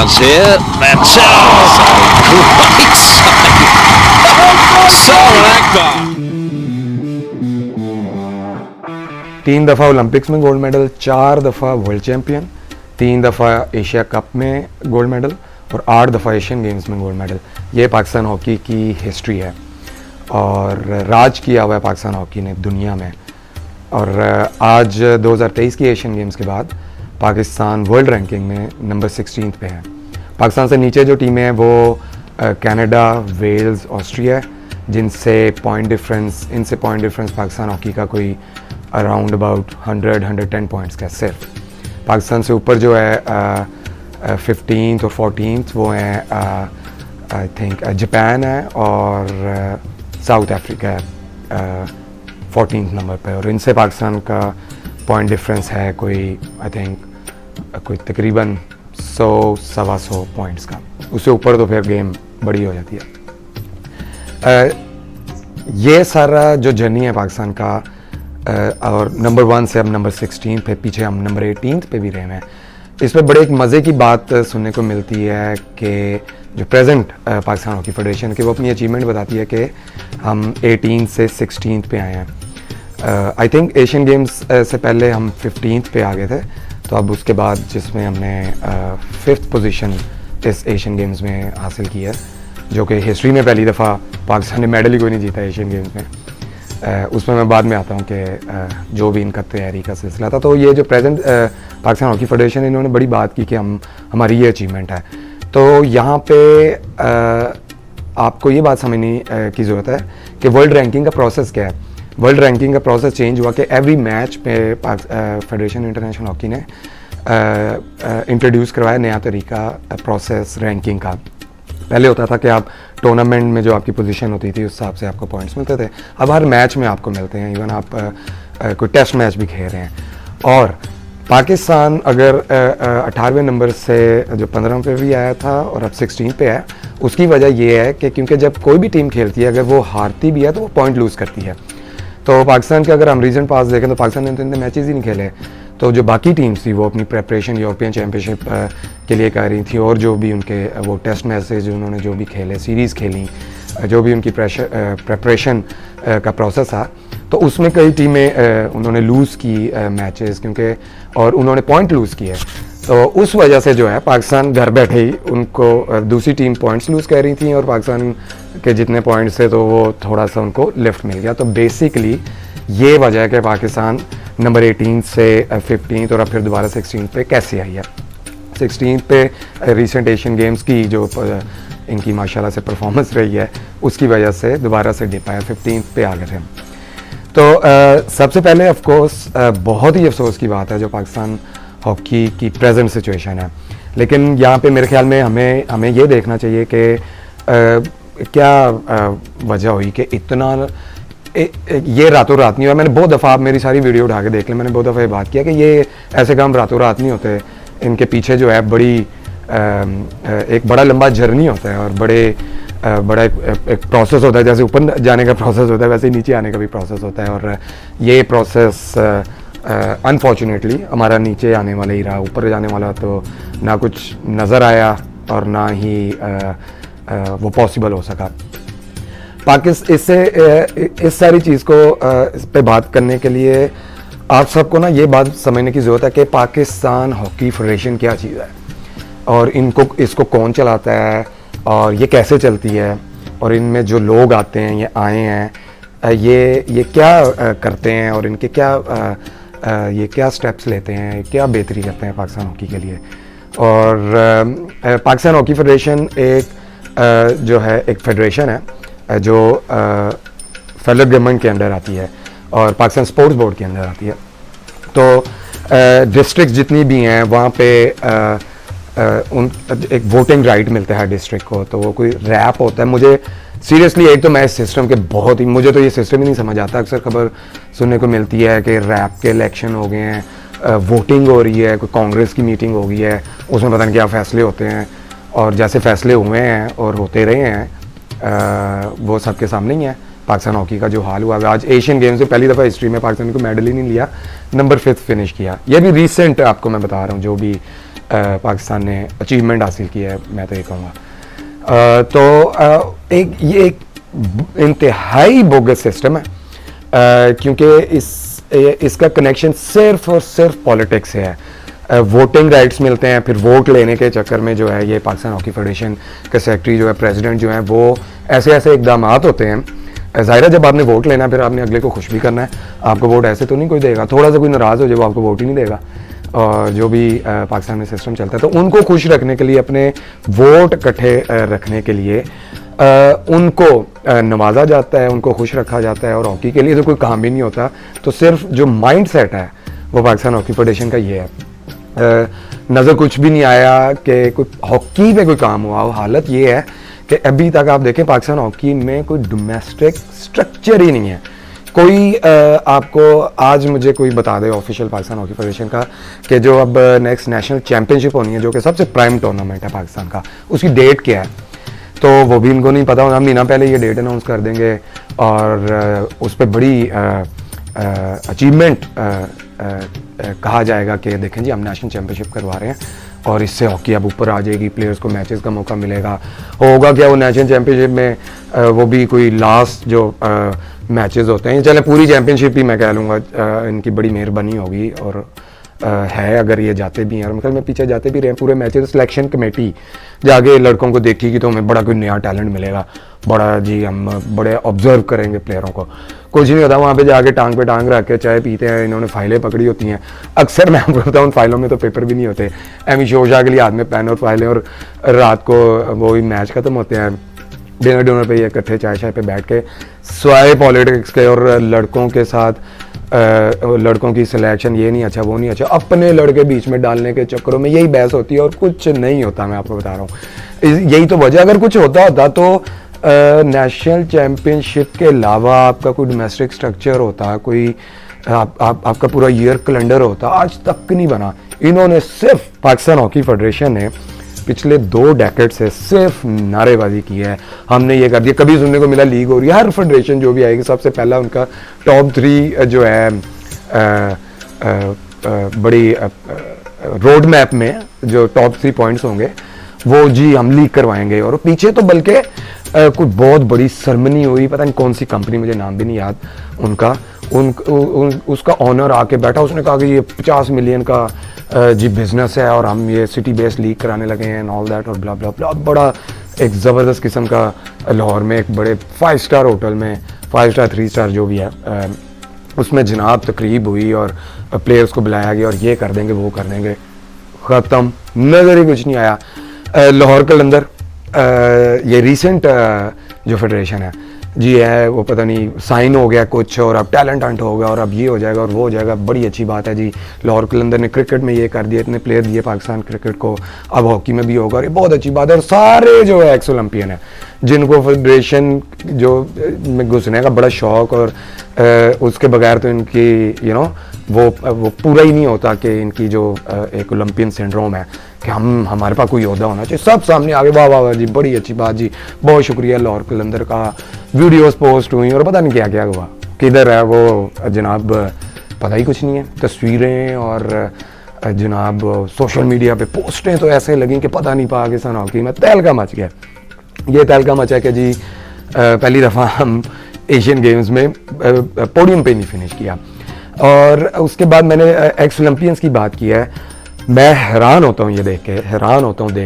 chance here. Mentel right side. Salman Akbar. 3 दफ़ा Olympics में gold medal, 4 दफ़ा world champion, 3 दफ़ा एशिया कप में गोल्ड मेडल और 8 दफ़ा एशियन गेम्स में गोल्ड मेडल। ये पाकिस्तान हॉकी की हिस्ट्री है और राज किया हुआ है पाकिस्तान हॉकी ने दुनिया में। और आज 2023 की एशियन गेम्स के बाद पाकिस्तान वर्ल्ड रैंकिंग में नंबर 16 पे है। पाकिस्तान से नीचे जो टीमें हैं वो कनाडा, वेल्स, ऑस्ट्रिया, जिनसे पॉइंट डिफरेंस पाकिस्तान हॉकी का कोई अराउंड अबाउट 100-110 पॉइंट्स का सिर्फ। पाकिस्तान से ऊपर जो है 15th और 14th वो हैं आई थिंक जापान है और साउथ अफ्रीका है 14th नंबर पे, और इनसे पाकिस्तान का पॉइंट डिफरेंस है कोई आई थिंक कोई तकरीबन 100-125 पॉइंट्स का। उससे ऊपर तो फिर गेम बड़ी हो जाती है। ये सारा जो जर्नी है पाकिस्तान का और नंबर 1 से अब नंबर 16 पे, पीछे हम नंबर 18 पे भी रहे हैं। इस पर बड़े एक मज़े की बात सुनने को मिलती है कि जो प्रेजेंट पाकिस्तान हॉकी फेडरेशन की वो अपनी अचीवमेंट बताती है कि हम 18 से 16 पे आए हैं। आई थिंक एशियन गेम्स से पहले हम 15th पे आ गए थे, तो अब उसके बाद जिसमें हमने 5th पोजीशन इस एशियन गेम्स में हासिल की है, जो कि हिस्ट्री में पहली दफ़ा पाकिस्तान ने मेडल ही कोई नहीं जीता एशियन गेम्स में। उसमें मैं बाद में आता हूँ कि जो भी इनका तैयारी का सिलसिला था। तो ये जो प्रेजेंट पाकिस्तान हॉकी फेडरेशन है, इन्होंने बड़ी बात की कि हमारी ये अचीवमेंट है। तो यहाँ पे आपको ये बात समझने की ज़रूरत है कि वर्ल्ड रैंकिंग का प्रोसेस क्या है। वर्ल्ड रैंकिंग का प्रोसेस चेंज हुआ कि एवरी मैच पे फेडरेशन इंटरनेशनल हॉकी ने इंट्रोड्यूस करवाया नया तरीका प्रोसेस रैंकिंग का। पहले होता था कि आप टूर्नामेंट में जो आपकी पोजीशन होती थी उस हिसाब से आपको पॉइंट्स मिलते थे, अब हर मैच में आपको मिलते हैं। इवन आप कोई टेस्ट मैच भी खेल रहे हैं। और पाकिस्तान अगर 18वें नंबर से जो 15वें पे भी आया था और अब 16 पे है, उसकी वजह ये है कि क्योंकि जब कोई भी टीम खेलती है अगर वो हारती भी है तो वो पॉइंट लूज़ करती है। तो पाकिस्तान के अगर हम रीजन पास देखें तो पाकिस्तान ने तो इतने मैचेज़ ही नहीं खेले, तो जो बाकी टीम्स थी वो अपनी प्रेपरेशन यूरोपियन चैम्पियनशिप के लिए कर रही थी, और जो भी उनके वो टेस्ट मैचेज उन्होंने जो भी खेले, सीरीज़ खेली, जो भी उनकी प्रेपरेशन का प्रोसेस था, तो उसमें कई टीमें उन्होंने लूज़ की मैचेस क्योंकि, और उन्होंने पॉइंट लूज़ किए। तो उस वजह से जो है पाकिस्तान घर बैठे ही उनको दूसरी टीम पॉइंट्स लूज़ कर रही थी और पाकिस्तान के जितने पॉइंट्स थे तो वो थोड़ा सा उनको लिफ्ट मिल गया। तो बेसिकली ये वजह है कि पाकिस्तान नंबर 18 से 15 और अब फिर दोबारा 16 पे कैसे आई है। 16 पे रिसेंट एशियन गेम्स की जो इनकी माशाल्लाह से परफॉर्मेंस रही है उसकी वजह से दोबारा से डिप आया, 15 पे आ गए थे। तो सबसे पहले ऑफ कोर्स बहुत ही अफसोस की बात है जो पाकिस्तान हॉकी की प्रेजेंट सिचुएशन है, लेकिन यहाँ पे मेरे ख्याल में हमें ये देखना चाहिए कि क्या वजह हुई कि इतना ये रातों रात नहीं हुआ। मैंने बहुत दफ़ा, आप मेरी सारी वीडियो उठा के देख लें, मैंने बहुत दफ़ा ये बात किया कि ये ऐसे काम रातों रात नहीं होते। इनके पीछे जो है एक बड़ा लंबा जर्नी होता है और बड़ा एक प्रोसेस होता है। जैसे ऊपर जाने का प्रोसेस होता है वैसे ही नीचे आने का भी प्रोसेस होता है, और ये प्रोसेस अनफॉर्चुनेटली हमारा नीचे आने वाला ही रहा। ऊपर जाने वाला तो ना कुछ नज़र आया और ना ही वो पॉसिबल हो सका। इस सारी चीज़ को इस पे बात करने के लिए आप सबको ना ये बात समझने की ज़रूरत है कि पाकिस्तान हॉकी फेडरेशन क्या चीज़ है और इसको कौन चलाता है और ये कैसे चलती है, और इनमें जो लोग आते हैं, ये आए हैं, ये क्या करते हैं और इनके ये क्या स्टेप्स लेते हैं, क्या बेहतरी करते हैं पाकिस्तान हॉकी के लिए। और पाकिस्तान हॉकी फेडरेशन जो है एक फेडरेशन है जो फेडरल गवर्नमेंट के अंदर आती है और पाकिस्तान स्पोर्ट्स बोर्ड के अंदर आती है। तो डिस्ट्रिक्ट जितनी भी हैं वहाँ पे एक वोटिंग राइट मिलता है डिस्ट्रिक्ट को, तो वो कोई रैप होता है। मुझे सीरियसली एक तो मैं इस सिस्टम के मुझे तो ये सिस्टम ही नहीं समझ आता। अक्सर खबर सुनने को मिलती है कि रैप के इलेक्शन हो गए हैं, वोटिंग हो रही है, कोई कांग्रेस की मीटिंग हो गई है, उसमें पता नहीं क्या फ़ैसले होते हैं, और जैसे फ़ैसले हुए हैं और होते रहे हैं वो सबके सामने ही है। पाकिस्तान हॉकी का जो हाल हुआ है, आज एशियन गेम्स से पहली दफ़ा हिस्ट्री में पाकिस्तान को मेडल ही नहीं लिया, नंबर 5 फिनिश किया। ये भी रिसेंट आपको मैं बता रहा हूँ जो भी पाकिस्तान ने अचीवमेंट हासिल की है, मैं तो ये कहूँगा। ये एक इंतहाई बोगस सिस्टम है, क्योंकि इसका कनेक्शन सिर्फ और सिर्फ पॉलिटिक्स से है। वोटिंग राइट्स मिलते हैं, फिर वोट लेने के चक्कर में जो है ये पाकिस्तान हॉकी फेडरेशन के सेक्रेटरी जो है, प्रेसिडेंट जो है, वो ऐसे ऐसे इकदाम होते हैं। ज़ाहिर है जब आपने वोट लेना है फिर आपने अगले को खुश भी करना है, आपको वोट ऐसे तो नहीं कोई देगा, थोड़ा सा कोई नाराज़ हो जाए वो आपको वोट ही नहीं देगा। और जो भी पाकिस्तान में सिस्टम चलता है, तो उनको खुश रखने के लिए, अपने वोट इकट्ठे रखने के लिए उनको नवाजा जाता है, उनको खुश रखा जाता है। और हॉकी के लिए तो कोई काम भी नहीं होता, तो सिर्फ जो माइंड सेट है वो पाकिस्तान हॉकी फेडरेशन का ये है। नज़र कुछ भी नहीं आया कि कोई हॉकी पे कोई काम हुआ हो। हालत ये है कि अभी तक आप देखें पाकिस्तान हॉकी में कोई डोमेस्टिक स्ट्रक्चर ही नहीं है। कोई आपको आज मुझे कोई बता दे ऑफिशियल पाकिस्तान हॉकी फेडरेशन का कि जो अब नेक्स्ट नेशनल चैम्पियनशिप होनी है, जो कि सबसे प्राइम टूर्नामेंट है पाकिस्तान का, उसकी डेट क्या है, तो वो भी इनको नहीं पता। हम महीना पहले ये डेट अनाउंस कर देंगे और उस पर बड़ी अचीवमेंट कहा जाएगा कि देखें जी हम नेशनल चैम्पियनशिप करवा रहे हैं और इससे हॉकी अब ऊपर आ जाएगी, प्लेयर्स को मैचेस का मौका मिलेगा। होगा क्या वो नेशनल चैम्पियनशिप में वो भी कोई लास्ट जो मैचेस होते हैं, चले पूरी चैम्पियनशिप ही मैं कह लूँगा इनकी बड़ी मेहरबानी होगी और है अगर ये जाते भी हैं, और मतलब में पीछे जाते भी रहे पूरे मैचेस। सिलेक्शन कमेटी जाके लड़कों को देखेगी तो हमें बड़ा कोई नया टैलेंट मिलेगा, बड़ा जी हम बड़े ऑब्जर्व करेंगे प्लेयरों को, कुछ नहीं होता। वहाँ पे जाके टांग पे टांग रख के चाय पीते हैं, इन्होंने फाइलें पकड़ी होती हैं। अक्सर मैं आपको बताऊँ उन फाइलों में तो पेपर भी नहीं होते, एमी शोशा के लिए हाथ में पेन और फाइलें, और रात को वो ही मैच खत्म होते हैं, डिनर पे ये इकट्ठे चाय शाय पे बैठ के स्वाय पॉलिटिक्स के और लड़कों के साथ लड़कों की सिलेक्शन ये नहीं अच्छा वो नहीं अच्छा, अपने लड़के बीच में डालने के चक्करों में यही बहस होती है और कुछ नहीं होता। मैं आपको बता रहा हूँ यही तो वजह। अगर कुछ होता तो नेशनल चैम्पियनशिप के अलावा आपका कोई डोमेस्टिक स्ट्रक्चर होता, कोई आपका पूरा ईयर कैलेंडर होता, आज तक नहीं बना। इन्होंने सिर्फ पाकिस्तान हॉकी फेडरेशन ने पिछले 2 डेकेड से सिर्फ नारेबाजी की है, हमने ये कर दिया। कभी सुनने को मिला लीग हो रही है, हर फेडरेशन जो भी आएगी सबसे पहला उनका टॉप 3 जो है बड़ी रोड मैप में जो टॉप 3 पॉइंट्स होंगे वो जी हम लीग करवाएंगे। और पीछे तो बल्कि कोई बहुत बड़ी सरमनी हुई, पता नहीं कौन सी कंपनी, मुझे नाम भी नहीं याद उनका, उसका ऑनर आके बैठा, उसने कहा कि ये 50 मिलियन का जी बिजनेस है और हम ये सिटी बेस्ड लीग कराने लगे हैं एंड ऑल दैट और ब्ला ब्ला ब्ला। बड़ा एक ज़बरदस्त किस्म का लाहौर में एक बड़े 5 स्टार होटल में, 5 स्टार 3 स्टार जो भी है, उसमें जनाब तकरीब हुई और प्लेयर्स को बुलाया गया और ये कर देंगे वो कर देंगे, ख़त्म, नज़र ही कुछ नहीं आया। लाहौर कलंदर ये रिसेंट जो फेडरेशन है जी है वो पता नहीं साइन हो गया कुछ और अब टैलेंट हंट हो गया और अब ये हो जाएगा और वो हो जाएगा, बड़ी अच्छी बात है जी। लाहौर कलंदर ने क्रिकेट में ये कर दिया, इतने प्लेयर दिए पाकिस्तान क्रिकेट को, अब हॉकी में भी होगा और ये बहुत अच्छी बात है। और सारे जो है एक्स ओलंपियन है जिनको फेडरेशन जो में घुसने का बड़ा शौक और उसके बगैर तो इनकी वो पूरा ही नहीं होता कि इनकी जो एक ओलंपियन सिंड्रोम है कि हमारे पास कोई ओहदा होना चाहिए, सब सामने आगे, वाह वाह वाह जी, बड़ी अच्छी बात जी, बहुत शुक्रिया। लाहौर कलंदर का वीडियोस पोस्ट हुई और पता नहीं क्या क्या हुआ, किधर है वो जनाब पता ही कुछ नहीं है। तस्वीरें और जनाब सोशल मीडिया पे पोस्टें तो ऐसे लगी कि पता नहीं पाकिस्तान हॉकी में तहलका मच गया। ये तहलका मचा कि जी पहली दफ़ा हम एशियन गेम्स में पोडियम पे नहीं फिनिश किया। और उसके बाद मैंने एक्स ओलंपियंस की बात की है, मैं हैरान होता हूँ ये देख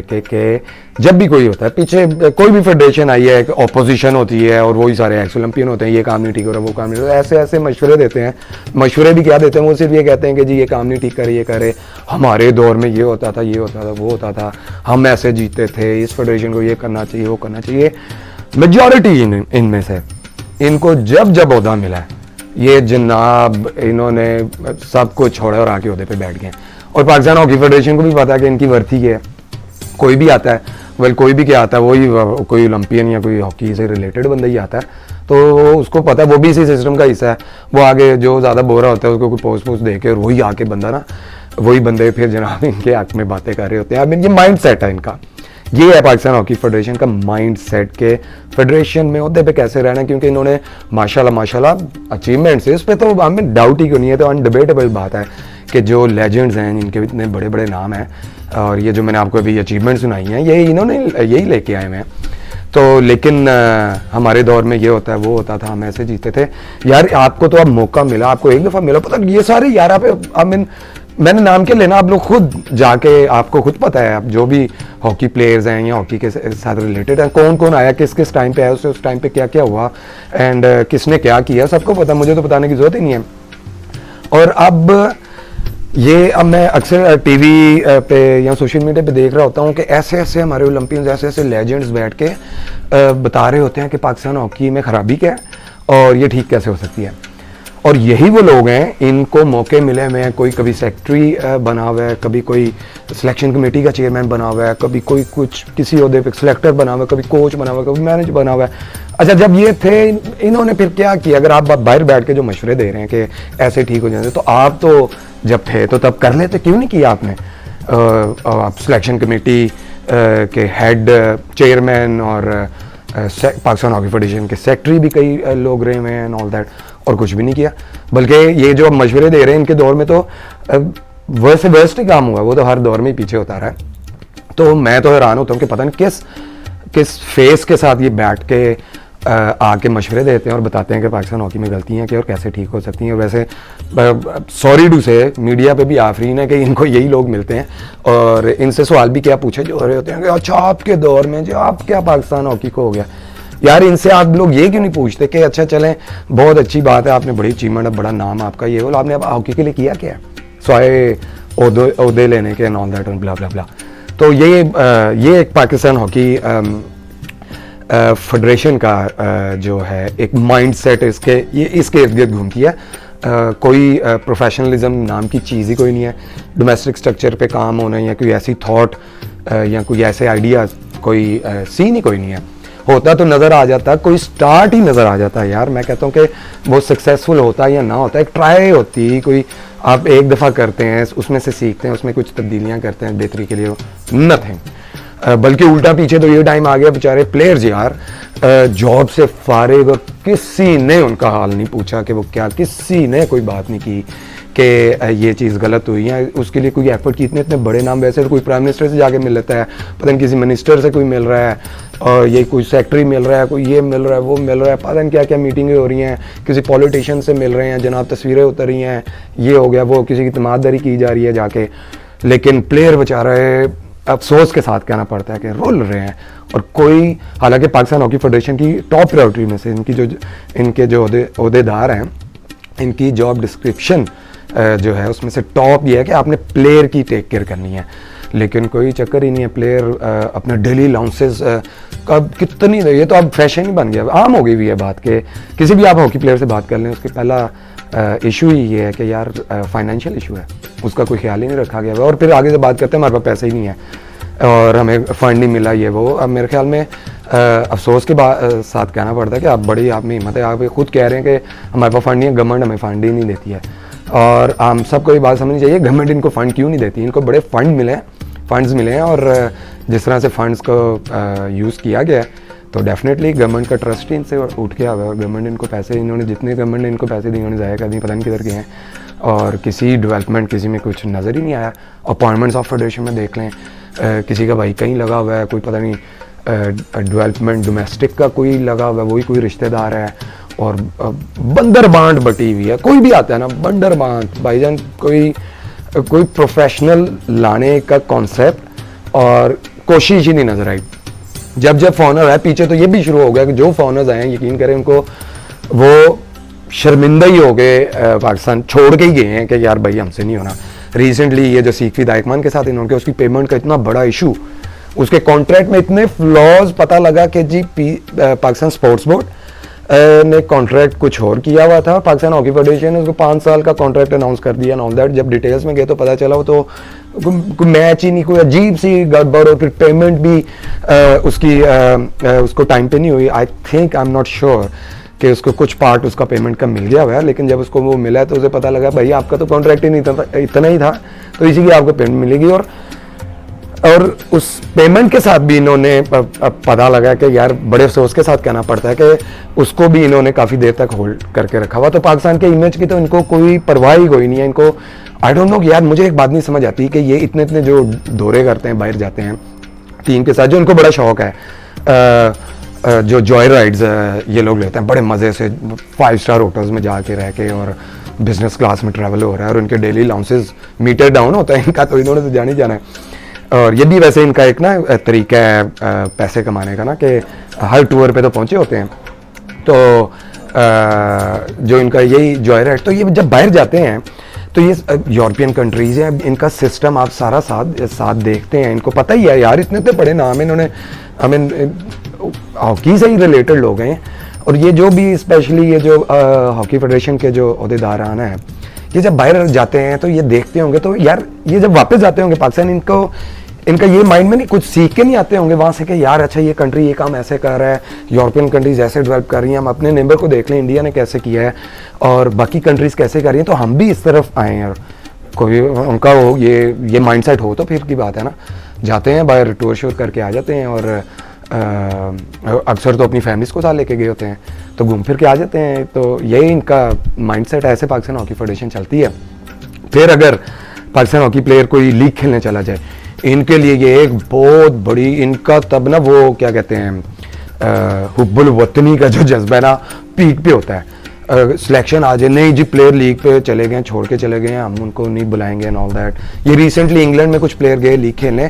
के कि जब भी कोई होता है, पीछे कोई भी फेडरेशन आई है, ऑपोजिशन होती है और वही सारे एक्स ओलंपियन होते हैं, ये काम नहीं ठीक हो रहा, वो काम नहीं हो रहा, ऐसे ऐसे मशवरे देते हैं। मशवरे भी क्या देते हैं, वो सिर्फ ये कहते हैं कि जी ये काम नहीं ठीक करे, ये करे, हमारे दौर में ये होता था, ये होता था, वो होता था, हम ऐसे जीते थे, इस फेडरेशन को ये करना चाहिए, वो करना चाहिए। मेजॉरिटी इनमें से इनको जब ओहदा मिला है, ये जनाब इन्होंने सब कुछ छोड़ा और आके ओहदे पे बैठ गए। और पाकिस्तान हॉकी फेडरेशन को भी पता है कि इनकी वर्थी है, कोई भी आता है, कोई भी क्या आता है, वही कोई ओलंपियन या कोई हॉकी से रिलेटेड बंदा ही आता है, तो उसको पता है वो भी इसी सिस्टम का हिस्सा है। वो आगे जो ज़्यादा बोरा होता है उसको कोई पोस्ट दे के और वही आके वही बंदे फिर जनाब इनके हक में बातें कर रहे होते हैं। अब ये माइंड सेट है इनका, ये है पाकिस्तान हॉकी फेडरेशन का माइंड सेट के फेडरेशन में ओहदे पे कैसे रहना, क्योंकि इन्होंने माशाल्लाह अचीवमेंट्स है, इस पर तो हमें डाउट ही क्यों नहीं है। तो अनडिबेटेबल बात है कि जो लेजेंड्स हैं, इनके इतने बड़े बड़े नाम हैं, और ये जो मैंने आपको अभी अचीवमेंट सुनाई हैं ये इन्होंने यही लेके आए हैं। तो लेकिन हमारे दौर में ये होता है वो होता था, हम ऐसे जीते थे यार। आपको तो अब मौका मिला, आपको एक दफ़ा मिला, पता ये सारे यार आप मैंने नाम क्या लेना, आप लोग खुद जाके आपको खुद पता है, आप जो भी हॉकी प्लेयर्स हैं या हॉकी के साथ रिलेटेड हैं, कौन कौन आया, किस किस टाइम पे आया, उस टाइम पे क्या क्या हुआ एंड किसने क्या किया, सबको पता, मुझे तो बताने की ज़रूरत ही नहीं है। और अब मैं अक्सर टीवी पे या सोशल मीडिया पे देख रहा होता हूँ कि ऐसे ऐसे हमारे ओलंपियंस, ऐसे ऐसे लेजेंड्स बैठ के बता रहे होते हैं कि पाकिस्तान हॉकी में ख़राबी क्या है और ये ठीक कैसे हो सकती है। और यही वो लोग हैं, इनको मौके मिले हुए हैं, कोई कभी सेक्रेटरी बना हुआ है, कभी कोई सिलेक्शन कमेटी का चेयरमैन बना हुआ है, कभी कोई कुछ किसी ओहदे पे सिलेक्टर बना हुआ है, कभी कोच बना हुआ है, कभी मैनेजर बना हुआ है। अच्छा, जब ये थे, इन्होंने फिर क्या किया? अगर आप बाहर बैठ के जो मशवरे दे रहे हैं कि ऐसे ठीक हो जाते, तो आप तो जब थे तो तब कर लेते, क्यों नहीं किया आपने? आप सिलेक्शन कमेटी के हेड, चेयरमैन और पाकिस्तान हॉकी फेडरेशन के सेक्रेटरी भी कई लोग रहे हुए हैं एंड ऑल दैट, और कुछ भी नहीं किया। बल्कि ये जो मशवरे दे रहे हैं इनके दौर में तो वर्स्ट से वर्स्ट ही काम हुआ, वो तो हर दौर में ही पीछे होता रहा है। तो मैं तो हैरान होता हूँ कि पता नहीं किस फेस के साथ ये बैठ के आके मशवरे देते हैं और बताते हैं कि पाकिस्तान हॉकी में गलतियाँ क्या और कैसे ठीक हो सकती हैं। और वैसे सॉरी टू से मीडिया पे भी आफरीन है कि इनको यही लोग मिलते हैं और इनसे सवाल भी क्या पूछे जो रहे होते हैं कि अच्छा आपके दौर में जो आप क्या पाकिस्तान हॉकी को हो गया। यार इनसे आप लोग ये क्यों नहीं पूछते कि अच्छा चलें, बहुत अच्छी बात है, आपने बड़ी अचीवमेंट है, बड़ा नाम आपका, ये बोला आपने अब हॉकी के लिए किया क्या है, स्वाए ओहदे लेने के and all that and blah blah blah. तो ये एक पाकिस्तान हॉकी फेडरेशन का जो है एक माइंडसेट इसके इर्द गिर्द घूमती है। कोई प्रोफेशनलिज्म नाम की चीज़ ही कोई नहीं है। डोमेस्टिक स्ट्रक्चर पे काम होना या कोई ऐसी थॉट या कोई ऐसे आइडियाज़ कोई सीन ही कोई नहीं है। होता तो नज़र आ जाता, कोई स्टार्ट ही नज़र आ जाता है। यार मैं कहता हूँ कि वो सक्सेसफुल होता है या ना होता है, एक ट्राई होती, कोई आप एक दफ़ा करते हैं, उसमें से सीखते हैं, उसमें कुछ तब्दीलियाँ करते हैं बेहतरी के लिए, नथिंग। बल्कि उल्टा पीछे तो ये टाइम आ गया बेचारे प्लेयर्स यार जॉब से फारिग और किसी ने उनका हाल नहीं पूछा कि वो क्या, किसी ने कोई बात नहीं की कि ये चीज़ गलत हुई है। उसके लिए कोई एफर्ट की, इतने बड़े नाम, वैसे तो कोई प्राइम मिनिस्टर से जाके मिल लेता है, पता नहीं किसी मिनिस्टर से कोई मिल रहा है और ये कोई सेक्रेटरी मिल रहा है, कोई ये मिल रहा है, वो मिल रहा है, पता नहीं क्या क्या मीटिंगें हो रही हैं, किसी पॉलिटिशियन से मिल रहे हैं, जनाब तस्वीरें उतर रही हैं, ये हो गया, वो किसी की तमाददारी की जा रही है जाके। लेकिन प्लेयर बेचारा अफसोस के साथ कहना पड़ता है कि रोल रहे हैं। और कोई, हालांकि पाकिस्तान हॉकी फेडरेशन की टॉप प्रायोरिटी में से इनके जो ओहदेदार हैं, इनकी जॉब डिस्क्रिप्शन जो है उसमें से टॉप ये है कि आपने प्लेयर की टेक केयर करनी है। लेकिन कोई चक्कर ही नहीं है। प्लेयर अपना डेली अलाउंसेस कब कितनी, ये तो अब फैशन ही बन गया, आम हो गई हुई है बात के किसी भी आप हॉकी प्लेयर से बात कर लें, उसके पहला इशू ही ये है कि यार फाइनेंशियल इशू है, उसका कोई ख्याल ही नहीं रखा गया। और फिर आगे से बात करते हैं हमारे पास पैसे ही नहीं है और हमें फ़ंड नहीं मिला, ये वो। अब मेरे ख्याल में अफसोस के साथ कहना पड़ता है कि आप बड़ी आप में हिम्मत है, आप खुद कह रहे हैं कि हमारे पास फ़ंड नहीं है, गवर्नमेंट हमें फ़ंड ही नहीं देती है। और हम सबको ये बात समझनी चाहिए, गवर्नमेंट इनको फ़ंड क्यों नहीं देती, इनको बड़े फंड्स मिले हैं और जिस तरह से फंड्स को यूज़ किया गया है तो डेफिनेटली गवर्नमेंट का ट्रस्ट ही इनसे उठ के आया है। और गवर्नमेंट इनको पैसे, इन्होंने जितने गवर्नमेंट ने इनको पैसे दिए उन्होंने ज़ाया कर दिए, पता नहीं किधर गए हैं। और किसी डेवलपमेंट किसी में कुछ नज़र ही नहीं आया। अपॉइंटमेंट्स ऑफ फेडरेशन में देख लें, किसी का भाई कहीं लगा हुआ है, कोई पता नहीं डेवलपमेंट डोमेस्टिक का कोई लगा हुआ है, वही कोई रिश्तेदार है। और बंदर बांट बटी हुई है, कोई भी आता है ना बंदर बांट भाईजान, कोई प्रोफेशनल लाने का कॉन्सेप्ट और कोशिश ही नहीं नजर आई। जब फॉरनर है पीछे, तो ये भी शुरू हो गया कि जो फॉरनर्स आए हैं यकीन करें उनको वो शर्मिंदा ही हो गए, पाकिस्तान छोड़ के ही गए हैं कि यार भाई हमसे नहीं होना। रिसेंटली ये जो सीखवी दायकमान के साथ इन्होंने उसकी पेमेंट का इतना बड़ा इशू, उसके कॉन्ट्रैक्ट में इतने फ्लॉज पता लगा कि जी पाकिस्तान स्पोर्ट्स बोर्ड ने कॉन्ट्रैक्ट कुछ और किया हुआ था, पाकिस्तान हॉकी फेडरेशन ने उसको 5 साल का कॉन्ट्रैक्ट अनाउंस कर दिया। ऑल दैट जब डिटेल्स में गए तो पता चला वो तो कोई मैच ही नहीं, कोई अजीब सी गड़बड़, और फिर पेमेंट भी उसको टाइम पे नहीं हुई। I think I am not sure कि उसको कुछ पार्ट उसका पेमेंट का मिल गया हुआ है, लेकिन जब उसको वो मिला तो उसे पता लगा भाई आपका तो कॉन्ट्रैक्ट ही नहीं था, इतना ही था, तो इसी की आपको पेमेंट मिलेगी। और और उस पेमेंट के साथ भी इन्होंने पता लगा कि यार बड़े अफसोस के साथ कहना पड़ता है कि उसको भी इन्होंने काफ़ी देर तक होल्ड करके रखा हुआ। तो पाकिस्तान के इमेज की तो इनको कोई परवाह ही कोई नहीं है। इनको आई डोंट नो यार, मुझे एक बात नहीं समझ आती कि ये इतने इतने जो दौरे करते हैं, बाहर जाते हैं टीम के साथ, जो इनको बड़ा शौक है, जो जॉय राइड्स ये लोग लेते हैं बड़े मज़े से, 5 स्टार होटल्स में जाके रह के और बिजनेस क्लास में ट्रैवल हो रहा है और उनके डेली लाउंसेस मीटर डाउन होता है इनका, तो इन्होंने तो जान ही जाना है। और ये भी वैसे इनका एक ना तरीका है पैसे कमाने का ना, कि हर टूर पे तो पहुंचे होते हैं, तो जो इनका यही जॉय राइड, तो ये जब बाहर जाते हैं तो ये यूरोपियन कंट्रीज़ हैं, इनका सिस्टम आप सारा साथ देखते हैं, इनको पता ही है यार, इतने इतने बड़े नाम इन्होंने, हमें हॉकी से ही रिलेटेड लोग हैं। और ये जो भी स्पेशली ये जो हॉकी फेडरेशन के जो अहदेदारान हैं, ये जब बाहर जाते हैं तो ये देखते होंगे, तो यार ये जब वापस जाते होंगे पाकिस्तान, इनका ये माइंड में नहीं कुछ सीख के नहीं आते होंगे वहाँ से कि यार अच्छा ये कंट्री ये काम ऐसे कर रहा है, यूरोपियन कंट्रीज़ ऐसे डेवलप कर रही हैं, हम अपने नेबर को देख लें इंडिया ने कैसे किया है और बाकी कंट्रीज़ कैसे कर रही हैं, तो हम भी इस तरफ आएँ। यार कोई उनका हो ये माइंडसेट हो तो फिर की बात है ना, जाते हैं बाहर टूर शूर करके आ जाते हैं, और अक्सर तो अपनी फैमिलीज़ को साथ लेके गए होते हैं, तो घूम फिर के आ जाते हैं। तो यही इनका माइंडसेट है, ऐसे पाकिस्तान हॉकी फेडरेशन चलती है। फिर अगर पाकिस्तान हॉकी प्लेयर कोई लीग खेलने चला जाए, इनके लिए ये एक बहुत बड़ी, इनका तब ना वो क्या कहते हैं, हुब्बुल वतनी का जो जज्बा है ना पीक पे होता है। सिलेक्शन आ जाए, नहीं जी प्लेयर लीग पे चले गए, छोड़ के चले गए हैं, हम उनको नहीं बुलाएंगे एंड ऑल दैट। ये रिसेंटली इंग्लैंड में कुछ प्लेयर गए लीग खेलने,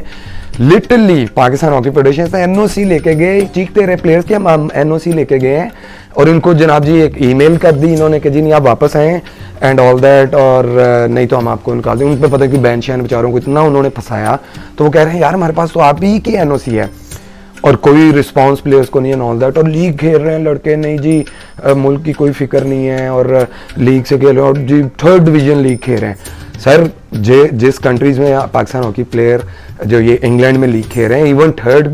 लिटरली पाकिस्तान हॉकी फेडरेशन से एनओसी लेके गए, चीखते रहे प्लेयर्स के हम एनओसी लेके गए हैं, और इनको जनाब जी एक ईमेल कर दी इन्होंने कि जी नहीं आप वापस आएँ एंड ऑल दैट, और नहीं तो हम आपको निकाल दें। उन पर पता है कि बैन शैन बेचारों को इतना उन्होंने फंसाया, तो वो कह रहे हैं यार हमारे पास तो आप ही की एनओसी है और कोई रिस्पांस प्लेयर्स को नहीं है ऑल दैट, और लीग खेल रहे हैं लड़के, नहीं जी मुल्क की कोई फिक्र नहीं है और लीग से खेल रहे हैं, और जी 3rd डिवीज़न लीग खेल रहे हैं। सर जिस कंट्रीज़ में पाकिस्तान हॉकी प्लेयर जो ये इंग्लैंड में लीग खेल रहे हैं, इवन 3rd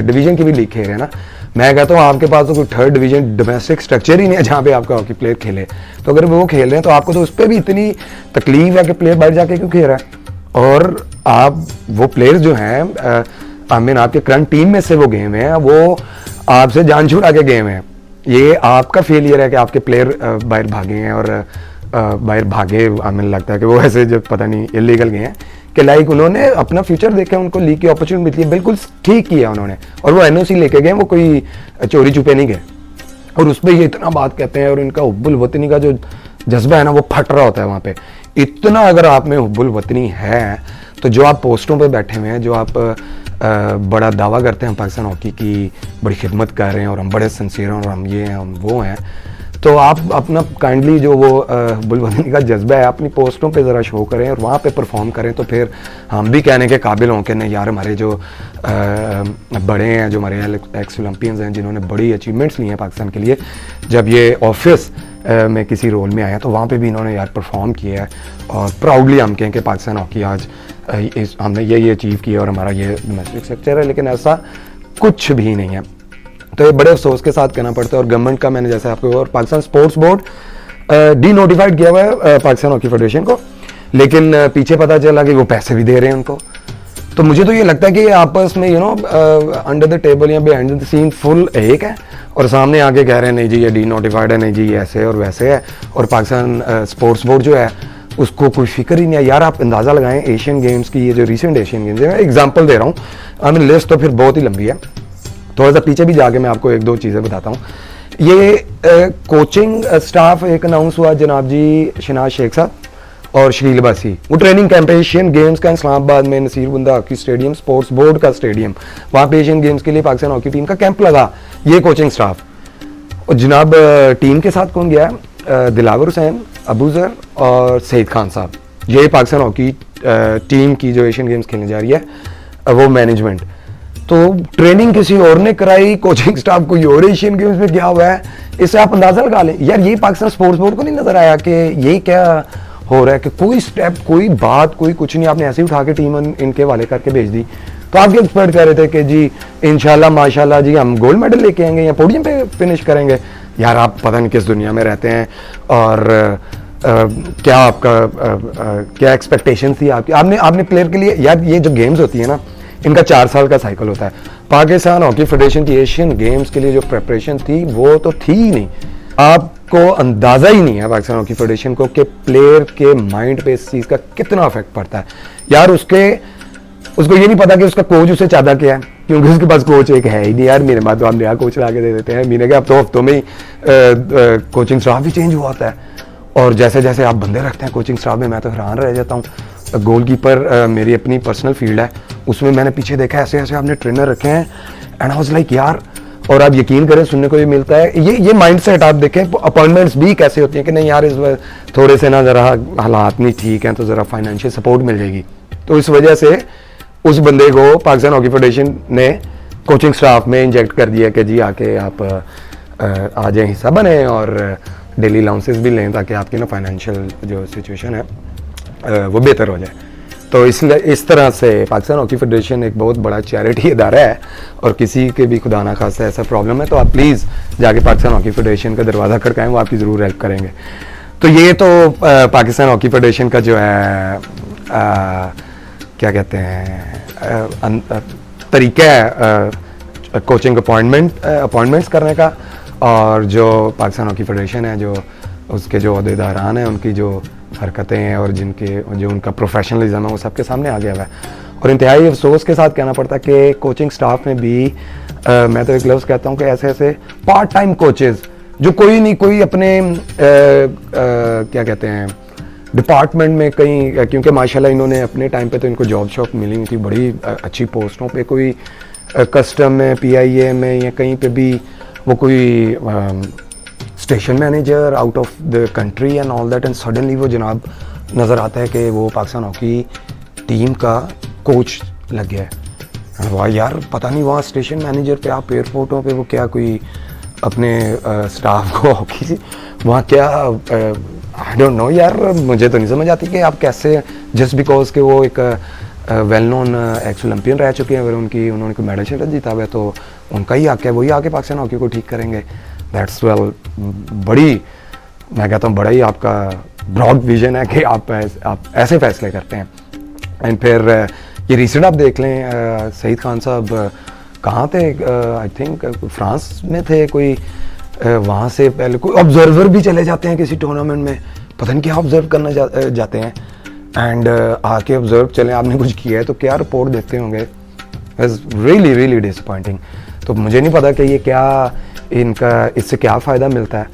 डिवीज़न की भी लीग खेल रहे हैं ना, मैं कहता हूँ आपके पास तो कोई 3rd डिवीज़न डोमेस्टिक स्ट्रक्चर ही नहीं है जहाँ पे आपका हॉकी प्लेयर खेले। तो अगर वो खेल रहे हैं तो आपको तो उस पर भी इतनी तकलीफ है कि प्लेयर बाहर जाके क्यों खेल रहा है, और आप वो प्लेयर्स जो हैं आई मीन आपके करंट टीम में से वो गेम है, वो आपसे जान छुड़ा के गेम है। ये आपका फेलियर है कि आपके प्लेयर बाहर भागे हैं, और बाहर भागे हमें लगता है कि वो ऐसे जब पता नहीं इलीगल गए हैं कि लाइक उन्होंने अपना फ्यूचर देखा, उनको लीग की अपॉर्चुनिटी मिली, बिल्कुल ठीक किया उन्होंने, और वो एनओसी लेके गए, वो कोई चोरी छुपे नहीं गए, और उस पर ये इतना बात कहते हैं, और इनका हुब्बुल वतनी का जो जज्बा है ना वो फट रहा होता है वहाँ पे। इतना अगर आप में हुब्बुल वतनी है तो जो आप पोस्टों पे बैठे हुए हैं, जो आप बड़ा दावा करते हैं पाकिस्तान हॉकी की बड़ी खिदमत कर रहे हैं और हम बड़े सिंसियर हैं और हम ये हैं हम वो हैं, तो आप अपना काइंडली जो वो हुब्बुल वतनी का जज्बा है अपनी पोस्टों पे ज़रा शो करें और वहाँ पे परफॉर्म करें, तो फिर हम भी कहने के काबिल हों कि नहीं यार हमारे जो बड़े हैं, जो हमारे एक्स ओलंपियंस हैं जिन्होंने बड़ी अचीवमेंट्स ली हैं पाकिस्तान के लिए, जब ये ऑफिस में किसी रोल में आया तो वहाँ पे भी इन्होंने यार परफॉर्म किया है, और प्राउडली हम कहें कि पाकिस्तान हॉकी आज हमने ये अचीव किया और हमारा ये डोमेस्टिक स्ट्रक्चर है, लेकिन ऐसा कुछ भी नहीं है। तो ये बड़े अफसोस के साथ कहना पड़ता है। और गवर्नमेंट का मैंने जैसे आपको, और Pakistan sports board D notified किया हुआ है पाकिस्तान हॉकी फेडरेशन को, लेकिन पीछे पता चला कि वो पैसे भी दे रहे हैं उनको। तो मुझे तो ये लगता है कि आपस में अंडर द टेबल या बिहाइंड द सीन फुल एक है, और सामने आके कह रहे हैं नहीं जी ये डी नोटिफाइड है, नहीं जी ये ऐसे और वैसे है, और पाकिस्तान स्पोर्ट्स बोर्ड जो है उसको कोई फिक्र ही नहीं है। यार आप अंदाज़ा लगाएं एशियन गेम्स की, ये जो रिसेंट एशियन गेम्स है, मैं एग्जांपल दे रहा हूँ, आई मीन लिस्ट तो फिर बहुत ही लंबी है, थोड़ा सा पीछे भी जाके मैं आपको 1-2 चीज़ें बताता हूँ। ये कोचिंग स्टाफ एक अनाउंस हुआ जनाब जी शनाज शेख साहब और शकील अब्बासी, वो ट्रेनिंग कैंप एशियन गेम्स का इस्लामाबाद में Naseer Bunda hockey stadium, sports board का स्टेडियम, वहाँ पे एशियन गेम्स के लिए पाकिस्तान हॉकी टीम का कैंप लगा, ये कोचिंग स्टाफ। और जनाब टीम के साथ कौन गया है, दिलावर हुसैन, अबूजर और सईद खान साहब, ये पाकिस्तान हॉकी टीम की जो एशियन गेम्स खेलने जा रही है वो मैनेजमेंट। तो ट्रेनिंग किसी और ने कराई, कोचिंग स्टाफ कोई और एशियन गेम्स में गया हुआ है, इससे आप अंदाजा लगा लें। यार ये पाकिस्तान स्पोर्ट्स बोर्ड को नहीं नजर आया कि ये क्या हो रहा है, कि कोई स्टेप, कोई बात, कोई कुछ नहीं, आपने ऐसे ही उठा के टीम इनके वाले करके भेज दी। तो आपके एक्सपर्ट कह रहे थे कि जी इंशाल्लाह माशाल्लाह जी हम गोल्ड मेडल लेके आएंगे या पोडियम पे फिनिश करेंगे। यार आप पता नहीं किस दुनिया में रहते हैं, और क्या आपका क्या एक्सपेक्टेशन थी आपकी, आपने प्लेयर के लिए, यार ये जो गेम्स होती है ना इनका 4 साल का साइकिल होता है। पाकिस्तान हॉकी फेडरेशन की एशियन गेम्स के लिए जो प्रेपरेशन थी वो तो थी ही नहीं, आपको अंदाज़ा ही नहीं है पाकिस्तान हॉकी फेडरेशन को कि प्लेयर के माइंड पे इस चीज़ का कितना इफेक्ट पड़ता है। यार उसको ये नहीं पता कि उसका कोच उसे चाहता क्या है, क्योंकि उसके पास कोच एक है ही नहीं। यार मेरे बाद तो हम नया कोच ला के दे देते हैं, महीने के हफ्तों में ही कोचिंग स्टाफ भी चेंज हुआ होता है, और जैसे जैसे आप बंदे रखते हैं कोचिंग स्टाफ में, मैं तो हैरान रह जाता हूँ। गोलकीपर मेरी अपनी पर्सनल फील्ड है, उसमें मैंने पीछे देखा ऐसे ऐसे आपने ट्रेनर रखे हैं, एंड आई वाज लाइक यार, और आप यकीन करें सुनने को भी मिलता है ये माइंडसेट। आप देखें अपॉइंटमेंट्स भी कैसे होती हैं कि नहीं यार इस थोड़े से ना ज़रा हालात नहीं ठीक हैं तो ज़रा फाइनेंशियल सपोर्ट मिल जाएगी, तो इस वजह से उस बंदे को पाकिस्तान हॉकी फेडरेशन ने कोचिंग स्टाफ में इंजेक्ट कर दिया कि जी आके आप आ जाए, हिस्सा बने और डेली अलाउंसेस भी लें ताकि आपकी ना फाइनेंशियल जो सिचुएशन है वो बेहतर हो जाए। तो इसलिए इस तरह से पाकिस्तान हॉकी फेडरेशन एक बहुत बड़ा चैरिटी इदारा है, और किसी के भी खुदा ना खास्ता ऐसा प्रॉब्लम है तो आप प्लीज़ जाके पाकिस्तान हॉकी फेडरेशन का दरवाज़ा खड़काएं, वो आपकी ज़रूर हेल्प करेंगे। तो ये तो पाकिस्तान हॉकी फेडरेशन का जो है क्या कहते हैं तरीका है कोचिंग अपॉइंटमेंट्स करने का, और जो पाकिस्तान हॉकी फेडरेशन है जो उसके जो अहदेदारान हैं उनकी जो हरकतें हैं और जो उनका प्रोफेशनलिज्म है वो सबके सामने आ गया हुआ है। और इंतहाई अफसोस के साथ कहना पड़ता है कि कोचिंग स्टाफ में भी मैं तो एक लफ्ज़ कहता हूँ कि ऐसे ऐसे पार्ट टाइम कोचेज़ जो कोई अपने क्या कहते हैं डिपार्टमेंट में कहीं, क्योंकि माशाल्लाह इन्होंने अपने टाइम पे तो इनको जॉब शॉप मिली हुई थी बड़ी अच्छी पोस्टों पे, कोई कस्टम में PIA में या कहीं पे भी वो कोई station manager out of the country and all that, and suddenly वो जनाब नज़र आता है कि वो पाकिस्तान हॉकी टीम का कोच लग गया है। वाह यार, पता नहीं वहाँ स्टेशन मैनेजर पे आप एयरपोर्टों पे वो क्या कोई अपने स्टाफ को हॉकी वहाँ क्या आई डोंट नो यार, मुझे तो नहीं समझ आती कि आप कैसे जस्ट बिकॉज के वो एक वेल नोन एक्स ओलंपियन रह चुके हैं, अगर उन्होंने कोई मेडल शेडल जीता हुआ है तो उनका ही हक है, वही आके पाकिस्तान हॉकी को ठीक करेंगे। दैट्स वेल, बड़ी मैं कहता हूँ बड़ा ही आपका ब्रॉड विजन है कि आप ऐसे फैसले करते हैं। एंड फिर ये रिसेंट आप देख लें सईद खान साहब कहाँ थे, आई थिंक फ्रांस में थे कोई, वहाँ से पहले कोई ऑब्जर्वर भी चले जाते हैं किसी टूर्नामेंट में, पता नहीं क्या ऑब्जर्व करना जाते हैं, एंड आके ऑब्जर्व चलें आपने कुछ किया है तो क्या रिपोर्ट देते होंगे। Is really really disappointing. तो मुझे नहीं पता कि ये क्या इनका इससे क्या फ़ायदा मिलता है,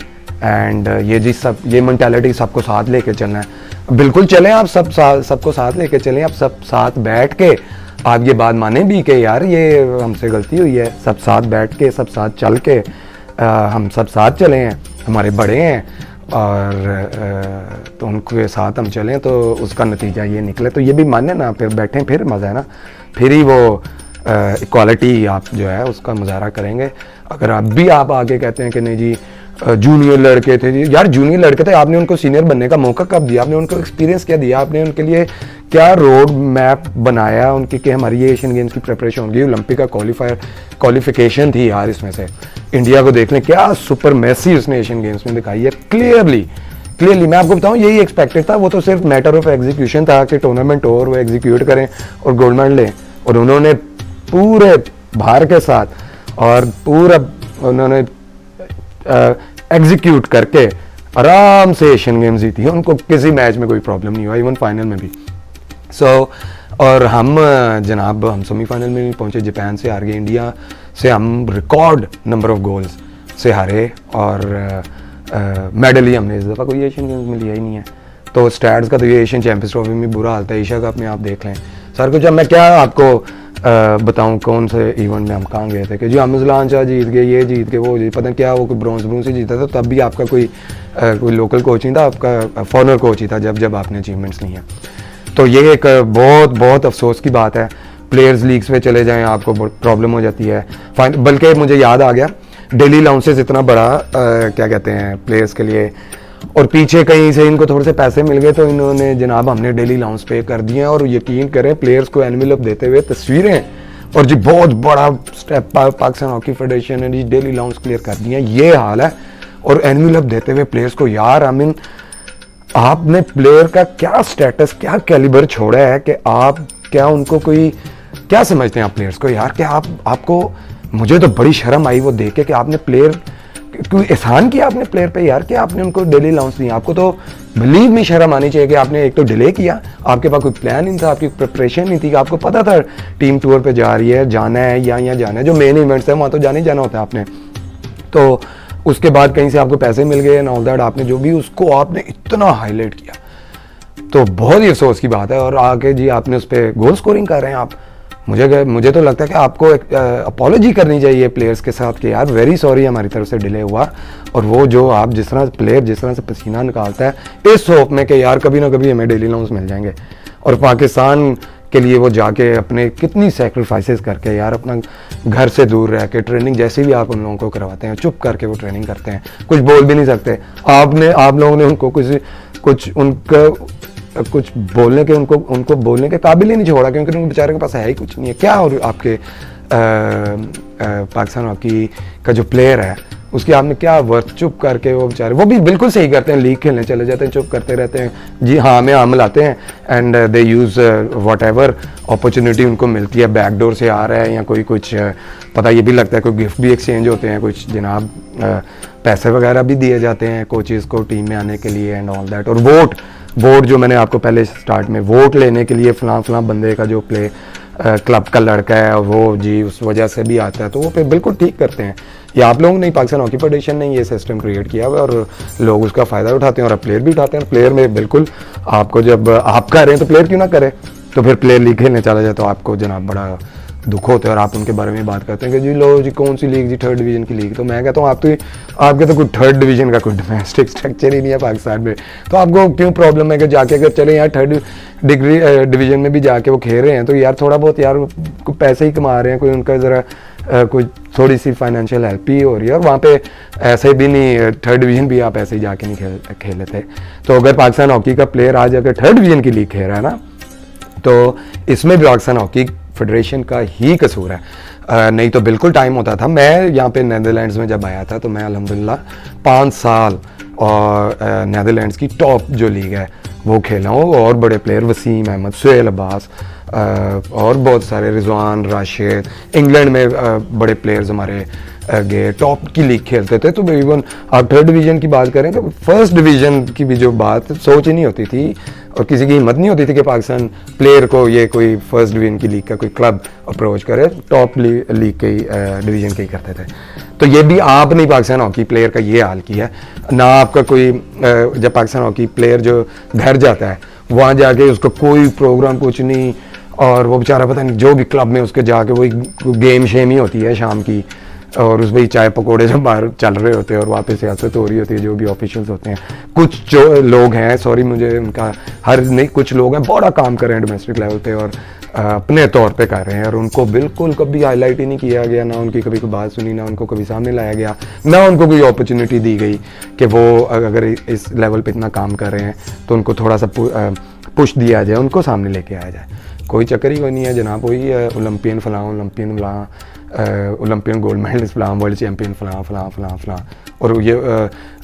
एंड ये मेंटालिटी सबको साथ लेके चलना है। बिल्कुल चलें आप सबको साथ लेके चलें, आप सब साथ बैठ के आप ये बात माने भी कि यार ये हमसे गलती हुई है, सब साथ बैठ के सब साथ चल के हम सब साथ चले हैं, हमारे बड़े हैं और तो उनके साथ हम चलें तो उसका नतीजा ये निकले, तो ये भी माने ना, फिर बैठें फिर मज़ा है ना, फिर ही वो इक्वालिटी आप जो है उसका मुजाहरा करेंगे। अगर आप आगे कहते हैं कि नहीं जी जूनियर लड़के थे जी, यार जूनियर लड़के थे, आपने उनको सीनियर बनने का मौका कब दिया, आपने उनको एक्सपीरियंस क्या दिया, आपने उनके लिए क्या रोड मैप बनाया उनकी कि हमारी ये एशियन गेम्स की प्रिपरेशन होगी, ओलंपिक का क्वालिफिकेशन थी यार, इसमें से इंडिया को देख लें क्या सुपर मैसी उसने एशियन गेम्स में दिखाई है। क्लियरली मैं आपको बताऊं यही एक्सपेक्टेड था, वो तो सिर्फ मैटर ऑफ एग्जीक्यूशन था कि टूर्नामेंट हो और वो एग्जीक्यूट करें और गोल्ड मेडल लें, और उन्होंने पूरे भार के साथ और पूरा उन्होंने एग्जीक्यूट करके आराम से एशियन गेम्स जीती है, उनको किसी मैच में कोई प्रॉब्लम नहीं हुआ, इवन फाइनल में भी। और हम जनाब हम सेमीफाइनल में नहीं पहुंचे, जापान से हार गए, इंडिया से हम रिकॉर्ड नंबर ऑफ गोल्स से हारे, और मेडल ही हमने इस दफ़ा कोई एशियन गेम्स में लिया ही नहीं है। तो स्टैट्स का तो ये एशियन चैंपियंस ट्रॉफी में बुरा हाल था, एशिया कप में आप देख लें सर कुछ, अब मैं क्या आपको बताऊं कौन से इवेंट में हम कहाँ गए थे कि जी अमजलान शाह जीत गए, ये जीत गए, वो जीत, पता नहीं क्या वो कोई ब्रॉन्ज से जीता था, तब भी आपका कोई लोकल कोच नहीं था, आपका फॉरनर कोच ही था जब आपने अचीवमेंट्स ली हैं। तो ये एक बहुत अफसोस की बात है, प्लेयर्स लीग्स में चले जाएं आपको प्रॉब्लम हो जाती है। बल्कि मुझे याद आ गया डेली अलाउंसेस इतना बड़ा क्या कहते हैं प्लेयर्स के लिए, और पीछे कहीं से इनको थोड़े से पैसे मिल गए तो इन्होंने जनाब हमने डेली अलाउंस पे कर दिए हैं, और यकीन करें प्लेयर्स को एनवेलप देते हुए तस्वीरें, और जी बहुत बड़ा स्टेप पाकिस्तान हॉकी फेडरेशन ने जी डेली अलाउंस क्लियर कर दिए हैं, ये हाल है, और एनवेलप देते हुए प्लेयर्स को यार आई मीन आपने प्लेयर का क्या स्टेटस, क्या कैलिबर छोड़ा है कि आप क्या उनको कोई क्या समझते हैं आप प्लेयर्स को यार, कि आपको, मुझे तो बड़ी शर्म आई वो देख के कि आपने प्लेयर, कोई एहसान किया आपने प्लेयर पे यार, कि आपने उनको डेली अलाउंस दिया। आपको तो बिलीव में शर्म आनी चाहिए कि आपने एक तो डिले किया, आपके पास कोई प्लान नहीं था, आपकी प्रिपरेशन नहीं थी, कि आपको पता था टीम टूर पे जा रही है, जाना है या यहाँ जाना है, जो मेन इवेंट्स है वहाँ तो जाना ही जाना होता है आपने। तो उसके बाद कहीं से आपको पैसे मिल गए एंड ऑल दैट, आपने जो भी उसको आपने इतना हाईलाइट किया, तो बहुत ही अफसोस की बात है। और आके जी आपने उस पर गोल स्कोरिंग कर रहे हैं आप। मुझे तो लगता है कि आपको एक अपॉलॉजी करनी चाहिए प्लेयर्स के साथ कि यार वेरी सॉरी हमारी तरफ से डिले हुआ। और वो जो आप जिस तरह से पसीना निकालता है इस होप में कि यार कभी ना कभी हमें डेली अलाउंस मिल जाएंगे, और पाकिस्तान के लिए वो जाके अपने कितनी सेक्रीफाइसेस करके यार अपना घर से दूर रह के ट्रेनिंग जैसी भी आप उन लोगों को करवाते हैं, चुप करके वो ट्रेनिंग करते हैं, कुछ बोल भी नहीं सकते। आप लोगों ने उनको कुछ बोलने के उनको बोलने के काबिल ही नहीं छोड़ा, क्योंकि उनके बेचारे के पास है ही कुछ नहीं है क्या। और आपके पाकिस्तान हॉकी का जो प्लेयर है उसकी आपने क्या वर्थ, चुप करके वो बेचारे, वो भी बिल्कुल सही करते हैं, लीग खेलने चले जाते हैं, चुप करते रहते हैं, जी हाँ हमें आम लाते हैं and they use what ever opportunity उनको मिलती है, बैकडोर से आ रहा है या कोई कुछ पता ये भी लगता है, कोई गिफ्ट भी एक्सचेंज होते हैं, कुछ जनाब पैसे वगैरह भी दिए जाते हैं कोचेज़ को टीम में आने के लिए एंड ऑल दैट। और वोट जो मैंने आपको पहले स्टार्ट में वोट लेने के लिए फलां बंदे का जो प्ले क्लब का लड़का है वो जी उस वजह से भी आता है, तो वो फिर बिल्कुल ठीक करते हैं। ये आप लोगों ने, पाकिस्तान हॉकी फेडरेशन ने ये सिस्टम क्रिएट किया हुआ और लोग उसका फ़ायदा उठाते हैं और प्लेयर भी उठाते हैं। प्लेयर में बिल्कुल आपको, जब आप कर रहे हैं तो प्लेयर क्यों ना करे, तो फिर प्लेयर लीग खेलने चला जाए तो आपको जनाब बड़ा दुख होता है और आप उनके बारे में बात करते हैं कि जी लो जी कौन सी लीग जी, थर्ड डिवीज़न की लीग। तो मैं कहता हूँ आपके तो कोई थर्ड डिवीज़न का कोई डोमेस्टिक स्ट्रक्चर ही नहीं है पाकिस्तान में, तो आपको क्यों प्रॉब्लम है कि जाके अगर चले यार थर्ड डिवीज़न में भी जाके वो खेल रहे हैं तो यार थोड़ा बहुत यार पैसे ही कमा रहे हैं, कोई उनका ज़रा कोई थोड़ी सी फाइनेंशियल हेल्प ही हो रही है। और वहाँ पे ऐसे भी नहीं, थर्ड डिवीज़न भी आप ऐसे ही जाके नहीं खेल लेते। तो अगर पाकिस्तान हॉकी का प्लेयर आज अगर थर्ड डिवीज़न की लीग खेल रहा है ना, तो इसमें भी पाकिस्तान हॉकी फेडरेशन का ही कसूर है। नहीं तो बिल्कुल टाइम होता था। मैं यहाँ पे नीदरलैंड्स में जब आया था तो मैं अल्हम्दुलिल्लाह 5 साल और नीदरलैंड्स की टॉप जो लीग है वो खेला हूँ, और बड़े प्लेयर वसीम अहमद, सुहेल अब्बास और बहुत सारे, रिजवान राशिद, इंग्लैंड में बड़े प्लेयर्स हमारे गए, टॉप की लीग खेलते थे। तो इवन आप थर्ड डिवीज़न की बात करें तो फर्स्ट डिवीज़न की भी जो बात सोच ही नहीं होती थी और किसी की हिम्मत नहीं होती थी कि पाकिस्तान प्लेयर को ये कोई फर्स्ट डिवीज़न की लीग का कोई क्लब अप्रोच करे, टॉप लीग के डिवीज़न के ही करते थे। तो ये भी आपने पाकिस्तान हॉकी प्लेयर का ये हाल किया है ना। आपका कोई जब पाकिस्तान हॉकी प्लेयर जो घर जाता है वहाँ जाके उसका कोई प्रोग्राम कुछ नहीं, और वो बेचारा पता नहीं जो भी क्लब में उसके जाके वही गेम शेम ही होती है शाम की, और उस भाई चाय पकौड़े जब बाहर चल रहे होते हैं और वहाँ पे सियासत हो रही होती है, जो भी ऑफिशियल्स होते हैं। कुछ जो लोग हैं, सॉरी मुझे उनका हर नहीं, कुछ लोग हैं बड़ा काम कर रहे हैं डोमेस्टिक लेवल पे और अपने तौर पे कर रहे हैं, और उनको बिल्कुल कभी हाईलाइट ही नहीं किया गया, ना उनकी कभी कोई बात सुनी, ना उनको कभी सामने लाया गया, ना उनको कोई अपॉर्चुनिटी दी गई कि वो अगर इस लेवल पे इतना काम कर रहे हैं तो उनको थोड़ा सा पुश दिया जाए, उनको सामने लेके आया जाए। कोई चक्कर ही नहीं है जनाब, वही ओलंपियन फलां, ओलंपियन गोल्ड मेडलिस्ट फलां, वर्ल्ड चैम्पियन फलां, और ये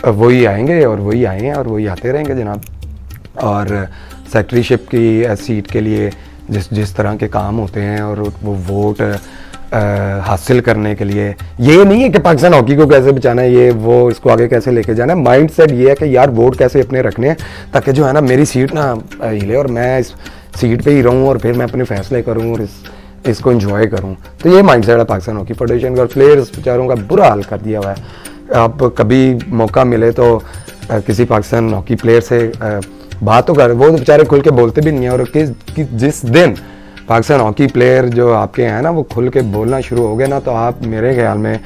वही आएंगे और वही आए हैं और वही आते रहेंगे जनाब। और सेक्रेटरीशिप की सीट के लिए जिस तरह के काम होते हैं और वो वोट हासिल करने के लिए, ये नहीं है कि पाकिस्तान हॉकी को कैसे बचाना है, ये वो इसको आगे कैसे लेके जाना है। माइंड सेट ये है कि यार वोट कैसे अपने रखने हैं ताकि जो है ना मेरी सीट ना हिले और मैं इस सीट पे ही रहूँ और फिर मैं अपने फैसले करूँ और इसको एंजॉय करूँ। तो ये माइंड सेट है पाकिस्तान हॉकी फेडरेशन का, और प्लेयर्स बेचारों का बुरा हाल कर दिया हुआ है। आप कभी मौका मिले तो किसी पाकिस्तान हॉकी प्लेयर से बात तो कर, वो तो बेचारे खुल के बोलते भी नहीं है, और जिस दिन पाकिस्तान हॉकी प्लेयर जो आपके हैं ना वो खुल के बोलना शुरू हो गए ना, तो आप मेरे ख्याल में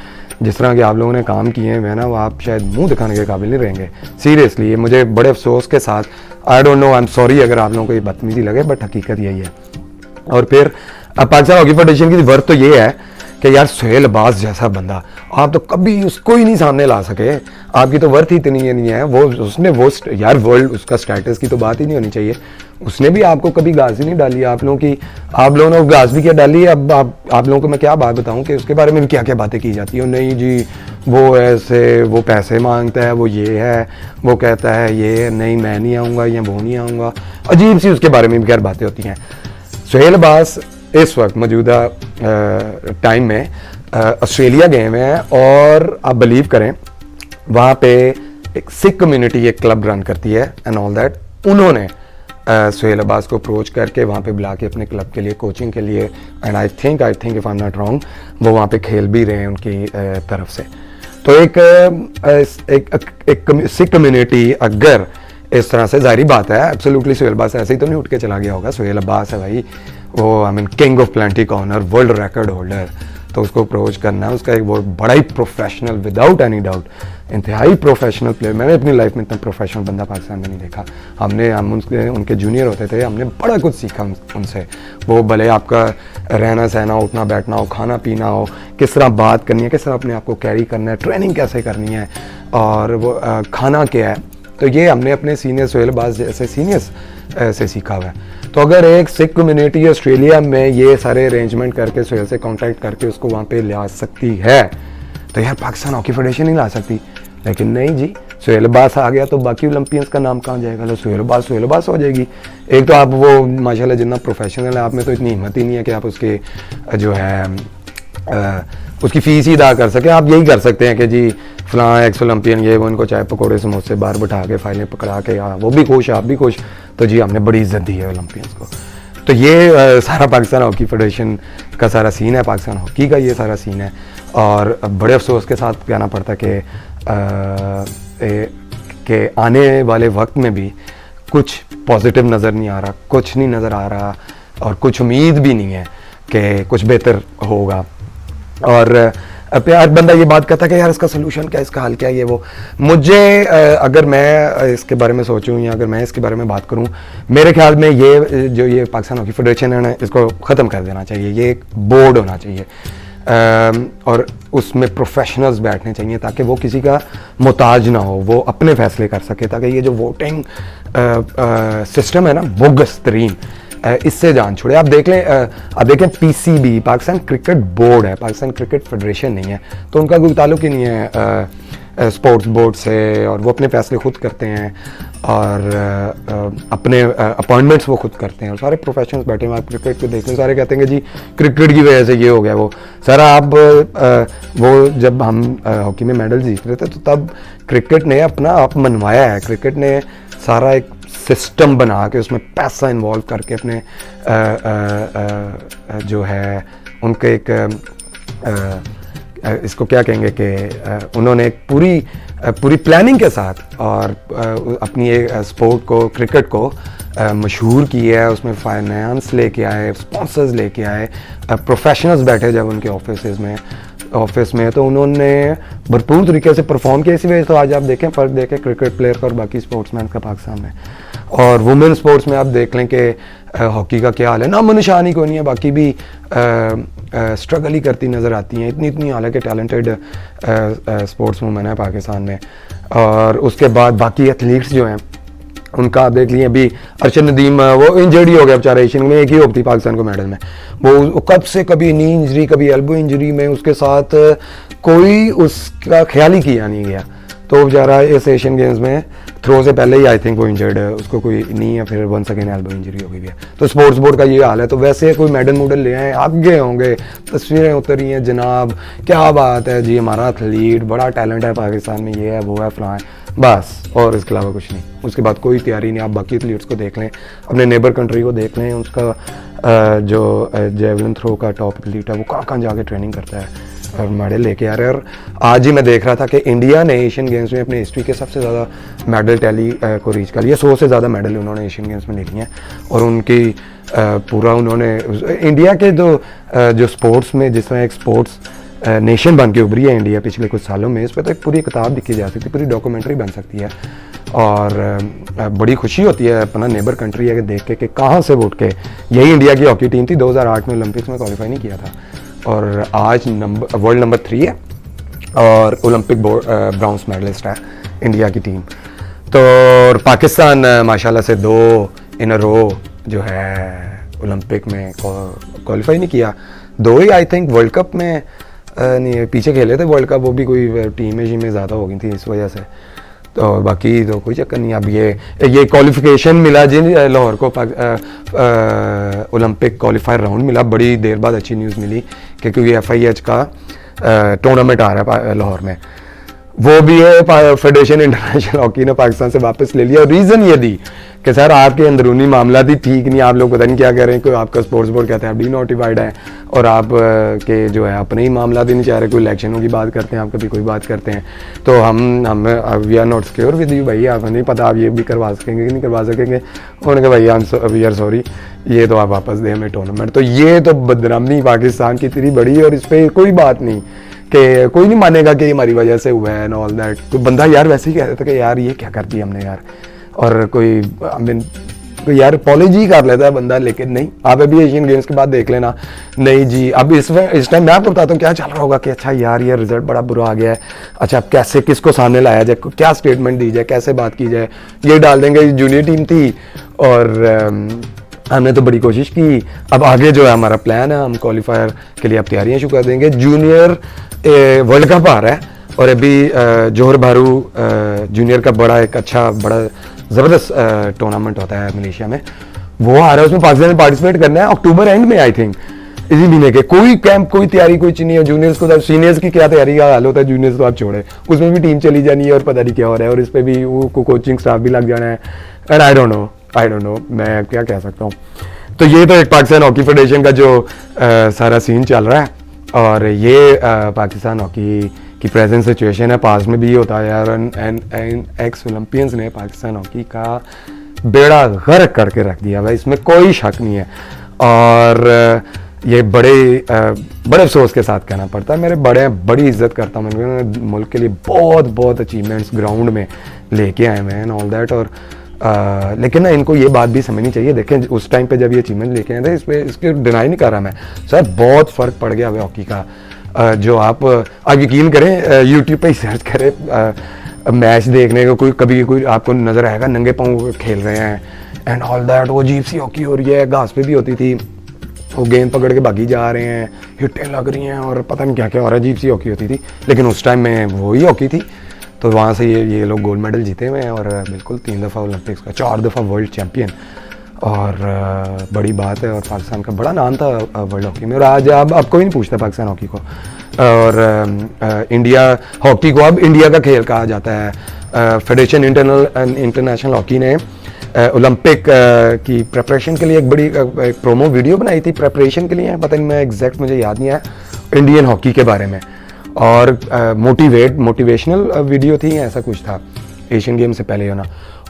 जिस तरह के आप लोगों ने काम किए हैं ना, वो आप शायद मुंह दिखाने के काबिल नहीं रहेंगे। सीरियसली ये मुझे बड़े अफसोस के साथ, I don't know, I am sorry अगर आप लोगों को ये बदतमीजी लगे, बट हकीकत यही है। और फिर पाकिस्तान हॉकी फेडरेशन की वर्थ तो ये है कि यार सुहेल अब्बास जैसा बंदा आप तो कभी उसको ही नहीं सामने ला सके, आपकी तो वर्थ ही इतनी नहीं है, वो उसने वो यार वर्ल्ड उसका स्टेटस की तो बात ही नहीं होनी चाहिए, उसने भी आपको कभी घास ही नहीं डाली आप लोगों की, आप लोगों ने घास भी क्या डाली है। अब आप लोगों को मैं क्या बात बताऊं कि उसके बारे में भी क्या क्या बातें की जाती है, नहीं जी वो ऐसे वो पैसे मांगता है, वो ये है, वो कहता है ये नहीं मैं नहीं आऊँगा या वो नहीं आऊँगा, अजीब सी उसके बारे में भी खैर बातें होती हैं। सुहेल अब्बास इस वक्त मौजूदा टाइम में ऑस्ट्रेलिया गए हुए हैं और आप बिलीव करें वहाँ पे एक सिख कम्युनिटी एक क्लब रन करती है एंड ऑल दैट, उन्होंने सुहेल अब्बास को अप्रोच करके वहाँ पे बुला के अपने क्लब के लिए कोचिंग के लिए, and I think if I am not wrong वो वहाँ पे खेल भी रहे हैं उनकी तरफ से। तो एक सिख कम्युनिटी अगर इस तरह से, जाहिर बात है एब्सोल्युटली सुहेल अब्बास ऐसे ही तो नहीं उठ के चला गया होगा, सुहेल अब्बास है भाई वो I mean king of plenty corner, world record holder, तो उसको अप्रोच करना है, उसका एक बहुत बड़ा ही प्रोफेशनल विदाउट एनी डाउट इंतहाई प्रोफेशनल प्लेयर, मैंने अपनी लाइफ में इतना प्रोफेशनल बंदा पाकिस्तान में नहीं देखा। हम उनके जूनियर होते थे, हमने बड़ा कुछ सीखा उनसे, वो भले आपका रहना सहना उठना बैठना हो, खाना पीना हो, किस तरह बात करनी है, किस तरह अपने आप को कैरी करना है, ट्रेनिंग कैसे करनी है और वो खाना क्या है, तो ये हमने अपने सीनियर सुहेल अब्बास जैसे सीनियर्स से सीखा हुआ है। तो अगर एक सिख कम्युनिटी ऑस्ट्रेलिया में ये सारे अरेंजमेंट करके सुहेल से कांटेक्ट करके उसको वहाँ पे ला सकती है, तो यार पाकिस्तान हॉकी फेडरेशन नहीं ला सकती। लेकिन नहीं जी, सुहेल अब्बास आ गया तो बाकी ओलंपियंस का नाम कहाँ जाएगा, तो सुहेल अब्बास हो जाएगी। एक तो आप वो माशाल्लाह जितना प्रोफेशनल है, आप में तो इतनी हिम्मत ही नहीं है कि आप उसके जो है उसकी फ़ीस ही अदा कर सकें। आप यही कर सकते हैं कि जी फलां एक्स ओलंपियन ये वो, इनको चाय पकौड़े समोसे बाहर बैठा के फाइलें पकड़ा के, हाँ वो भी खुश आप भी खुश, तो जी हमने बड़ी इज्जत दी है ओलंपियंस को। तो ये सारा पाकिस्तान हॉकी फेडरेशन का सारा सीन है, पाकिस्तान हॉकी का ये सारा सीन है। और बड़े अफसोस के साथ कहना पड़ता है कि आने वाले वक्त में भी कुछ पॉजिटिव नज़र नहीं आ रहा, कुछ नहीं नज़र आ रहा और कुछ उम्मीद भी नहीं है कि कुछ बेहतर होगा। और हर बंदा ये बात करता है कि यार इसका सोल्यूशन क्या, इसका हल क्या है, ये वो। मुझे अगर मैं इसके बारे में सोचूं या अगर मैं इसके बारे में बात करूं, मेरे ख्याल में ये जो ये पाकिस्तान हॉकी फेडरेशन है ना, इसको ख़त्म कर देना चाहिए। ये एक बोर्ड होना चाहिए और उसमें प्रोफेशनल्स बैठने चाहिए ताकि वो किसी का मोहताज ना हो, वो अपने फैसले कर सके, ताकि ये जो वोटिंग सिस्टम है ना बोगस तरीन, इससे जान छोड़े। आप देखें पीसीबी पाकिस्तान क्रिकेट बोर्ड है, पाकिस्तान क्रिकेट फेडरेशन नहीं है, तो उनका कोई ताल्लुक ही नहीं है स्पोर्ट्स बोर्ड से, और वो अपने फैसले खुद करते हैं और अपने अपॉइंटमेंट्स वो खुद करते हैं। और सारे प्रोफेशनल्स बैठे हैं, आप क्रिकेट को देखते हैं, सारे कहते हैं कि जी क्रिकेट की वजह से ये हो गया वो सारा। आप वो जब हम हॉकी में मेडल जीत रहे थे तो तब क्रिकेट ने अपना आप मनवाया है, क्रिकेट ने सारा एक सिस्टम बना के उसमें पैसा इन्वॉल्व करके अपने जो है उनके एक इसको क्या कहेंगे कि उन्होंने एक पूरी प्लानिंग के साथ और अपनी एक स्पोर्ट को, क्रिकेट को मशहूर किया है। उसमें फाइनेंस लेके आए, स्पॉन्सर्स लेके आए, प्रोफेशनल्स बैठे जब उनके ऑफिस में तो उन्होंने भरपूर तरीके से परफॉर्म किया। इसी वजह से तो आज आप देखें फ़र्क देखें क्रिकेट प्लेयर का और बाकी स्पोर्ट्समैन का पाकिस्तान में। और वुमेन स्पोर्ट्स में आप देख लें कि हॉकी का क्या हाल है, नामो निशानी कोई नहीं है, बाकी भी स्ट्रगल ही करती नज़र आती हैं। इतनी हालांकि टैलेंटेड स्पोर्ट्स वुमेन है पाकिस्तान में। और उसके बाद बाकी एथलीट्स जो हैं उनका आप देख लिए, अभी अर्शद नदीम वो इंजर्ड ही हो गया बेचारा, एशियन में एक ही होप थी पाकिस्तान को मेडल में, वो कब से कभी नी इंजरी कभी एल्बो इंजरी में उसके साथ कोई उसका ख्याल ही किया नहीं गया। तो बेचारा इस एशियन गेम्स में थ्रो से पहले ही आई थिंक वो इंजर्ड है, उसको कोई नी या फिर 1 सेकेंड एल्बो इंजरी हो गई है। तो स्पोर्ट्स बोर्ड का ये हाल है। तो वैसे कोई मेडल ले आए, आगे होंगे, तस्वीरें उतर रही हैं जनाब, क्या बात है जी हमारा एथलीट बड़ा टैलेंट है पाकिस्तान में, ये है वो है फलां है, बस। और इसके अलावा कुछ नहीं, उसके बाद कोई तैयारी नहीं। आप बाकी एथलीट्स को देख लें, अपने नेबर कंट्री को देख लें, उसका जो जेवलिन थ्रो का टॉप एथलीट है वो कहाँ जाके ट्रेनिंग करता है और मेडल लेके आ रहे हैं। और आज ही मैं देख रहा था कि इंडिया ने एशियन गेम्स में अपनी हिस्ट्री के सबसे ज़्यादा मेडल टैली को रीच कर लिया। 100 से ज़्यादा मेडल उन्होंने एशियन गेम्स में ले लिए हैं। और उनकी पूरा उन्होंने इंडिया के जो स्पोर्ट्स में जिस तरह एक स्पोर्ट्स नेशन बन के उभरी है इंडिया पिछले कुछ सालों में, इस पर तो एक पूरी किताब लिखी जा सकती है, पूरी डॉक्यूमेंट्री बन सकती है। और बड़ी खुशी होती है अपना नेबर कंट्री है कि देख के कि कहाँ से उठ के, यही इंडिया की हॉकी टीम थी 2008 में ओलंपिक्स में क्वालिफाई नहीं किया था, और आज वर्ल्ड नंबर 3 है और ओलंपिक ब्राउन्स मेडलिस्ट है इंडिया की टीम। तो और पाकिस्तान माशाल्लाह से 2 इन रो जो है ओलंपिक में क्वालिफाई नहीं किया, 2 ही आई थिंक वर्ल्ड कप में नहीं, पीछे खेले थे वर्ल्ड कप, वो भी कोई टीमें ज़्यादा हो गई थी इस वजह से। तो बाकी तो कोई चक्कर नहीं। अब ये क्वालिफिकेशन मिला जिन लाहौर को ओलंपिक क्वालिफायर राउंड मिला, बड़ी देर बाद अच्छी न्यूज़ मिली कि क्योंकि FIH का टूर्नामेंट आ रहा है लाहौर में, वो भी है फेडरेशन इंटरनेशनल हॉकी ने पाकिस्तान से वापस ले लिया। और रीज़न ये दी कि सर आपके अंदरूनी मामला भी ठीक नहीं, आप लोग पता नहीं क्या कह रहे हैं, कोई आपका स्पोर्ट्स बोर्ड कहते हैं आप डीनोटिफाइड है और आप के जो है अपने ही मामला भी नहीं चाह रहे, कोई इलेक्शनों की बात करते हैं, आप कभी कोई बात करते हैं, तो हम we are not secure with you भाई, आप नहीं पता आप ये भी करवा सकेंगे कि नहीं करवा सकेंगे। उन्होंने कहा भाई वी आर सॉरी, ये तो आप वापस दें हमें टूर्नामेंट। तो ये तो बदनामी पाकिस्तान की इतनी बड़ी, और इस पर कोई बात नहीं कि कोई नहीं मानेगा कि हमारी वजह से हुआ है एंड ऑल दैट। तो बंदा यार वैसे ही कह रहा था कि यार ये क्या कर दिया हमने यार, और कोई यार अपॉलॉजी कर लेता है बंदा, लेकिन नहीं। आप अभी एशियन गेम्स के बाद देख लेना, नहीं जी अब इस टाइम मैं आपको बताता हूँ क्या चल रहा होगा कि अच्छा यार ये रिजल्ट बड़ा बुरा आ गया है, अच्छा अब कैसे किसको सामने लाया जाए, क्या स्टेटमेंट दी जाए, कैसे बात की जाए, ये डाल देंगे जूनियर टीम थी और हमने तो बड़ी कोशिश की। अब आगे जो है हमारा प्लान है, हम क्वालिफायर के लिए अब तैयारियां शुरू कर देंगे। जूनियर वर्ल्ड कप आ रहा है और अभी जोहर बारू जूनियर का बड़ा एक अच्छा बड़ा ज़बरदस्त टूर्नामेंट होता है मलेशिया में, वो आ रहा है, उसमें पाकिस्तान ने पार्टिसिपेट करना है अक्टूबर एंड में आई थिंक, इसी महीने के। कोई कैंप कोई तैयारी कोई चीज़ नहीं है। जूनियर्स को तो सीनियर्स की क्या तैयारी का हाल होता है, जूनियर्स तो आप छोड़े, उसमें भी टीम चली जानी है और पता नहीं क्या हो रहा है, और इस पर भी वो कोचिंग स्टाफ भी लग जाना है एंड आई डोंट नो मैं क्या कह सकता हूँ। तो ये तो एक पाकिस्तान हॉकी फेडरेशन का जो सारा सीन चल रहा है, और ये पाकिस्तान हॉकी की प्रेजेंट सिचुएशन है। पास में भी होता है यार, एक्स ओलंपियंस ने पाकिस्तान हॉकी का बेड़ा गर्क करके रख दिया भाई, इसमें कोई शक नहीं है। और ये बड़े अफसोस के साथ कहना पड़ता है, बड़ी इज्जत करता हूँ मैं, मुल्क के लिए बहुत अचीवमेंट्स ग्राउंड में लेके आए हैं एंड ऑल दैट। और लेकिन ना इनको ये बात भी समझनी चाहिए, देखें उस टाइम पे जब ये अचीवमेंट लेके आए थे, इसके डिनाई नहीं कर रहा मैं सर, बहुत फ़र्क पड़ गया हमें हॉकी का। जो आप यकीन करें, यूट्यूब पे ही सर्च करें मैच देखने को, कभी कोई आपको नज़र आएगा नंगे पाँव खेल रहे हैं एंड ऑल दैट, वो अजीब सी हॉकी हो रही है, घास पे भी होती थी, वो गेंद पकड़ के भागी जा रहे हैं, हिट्टें लग रही हैं और पता नहीं क्या क्या हो रहा है, अजीब सी हॉकी होती थी। लेकिन उस टाइम में वही हॉकी थी, तो वहाँ से ये लोग गोल्ड मेडल जीते हुए हैं, और बिल्कुल 3 दफ़ा ओलंपिक्स का, 4 दफ़ा वर्ल्ड चैम्पियन, और बड़ी बात है। और पाकिस्तान का बड़ा नाम था वर्ल्ड हॉकी में, और आज अब कोई नहीं पूछता पाकिस्तान हॉकी को, और इंडिया हॉकी को अब इंडिया का खेल कहा जाता है। फेडरेशन इंटरनेशनल हॉकी ने ओलंपिक की प्रेपरेशन के लिए एक बड़ी एक प्रोमो वीडियो बनाई थी, प्रेपरेशन के लिए, पता नहीं मैं एग्जैक्ट मुझे याद नहीं है, इंडियन हॉकी के बारे में, और मोटिवेशनल वीडियो थी, ऐसा कुछ था, एशियन गेम से पहले होना।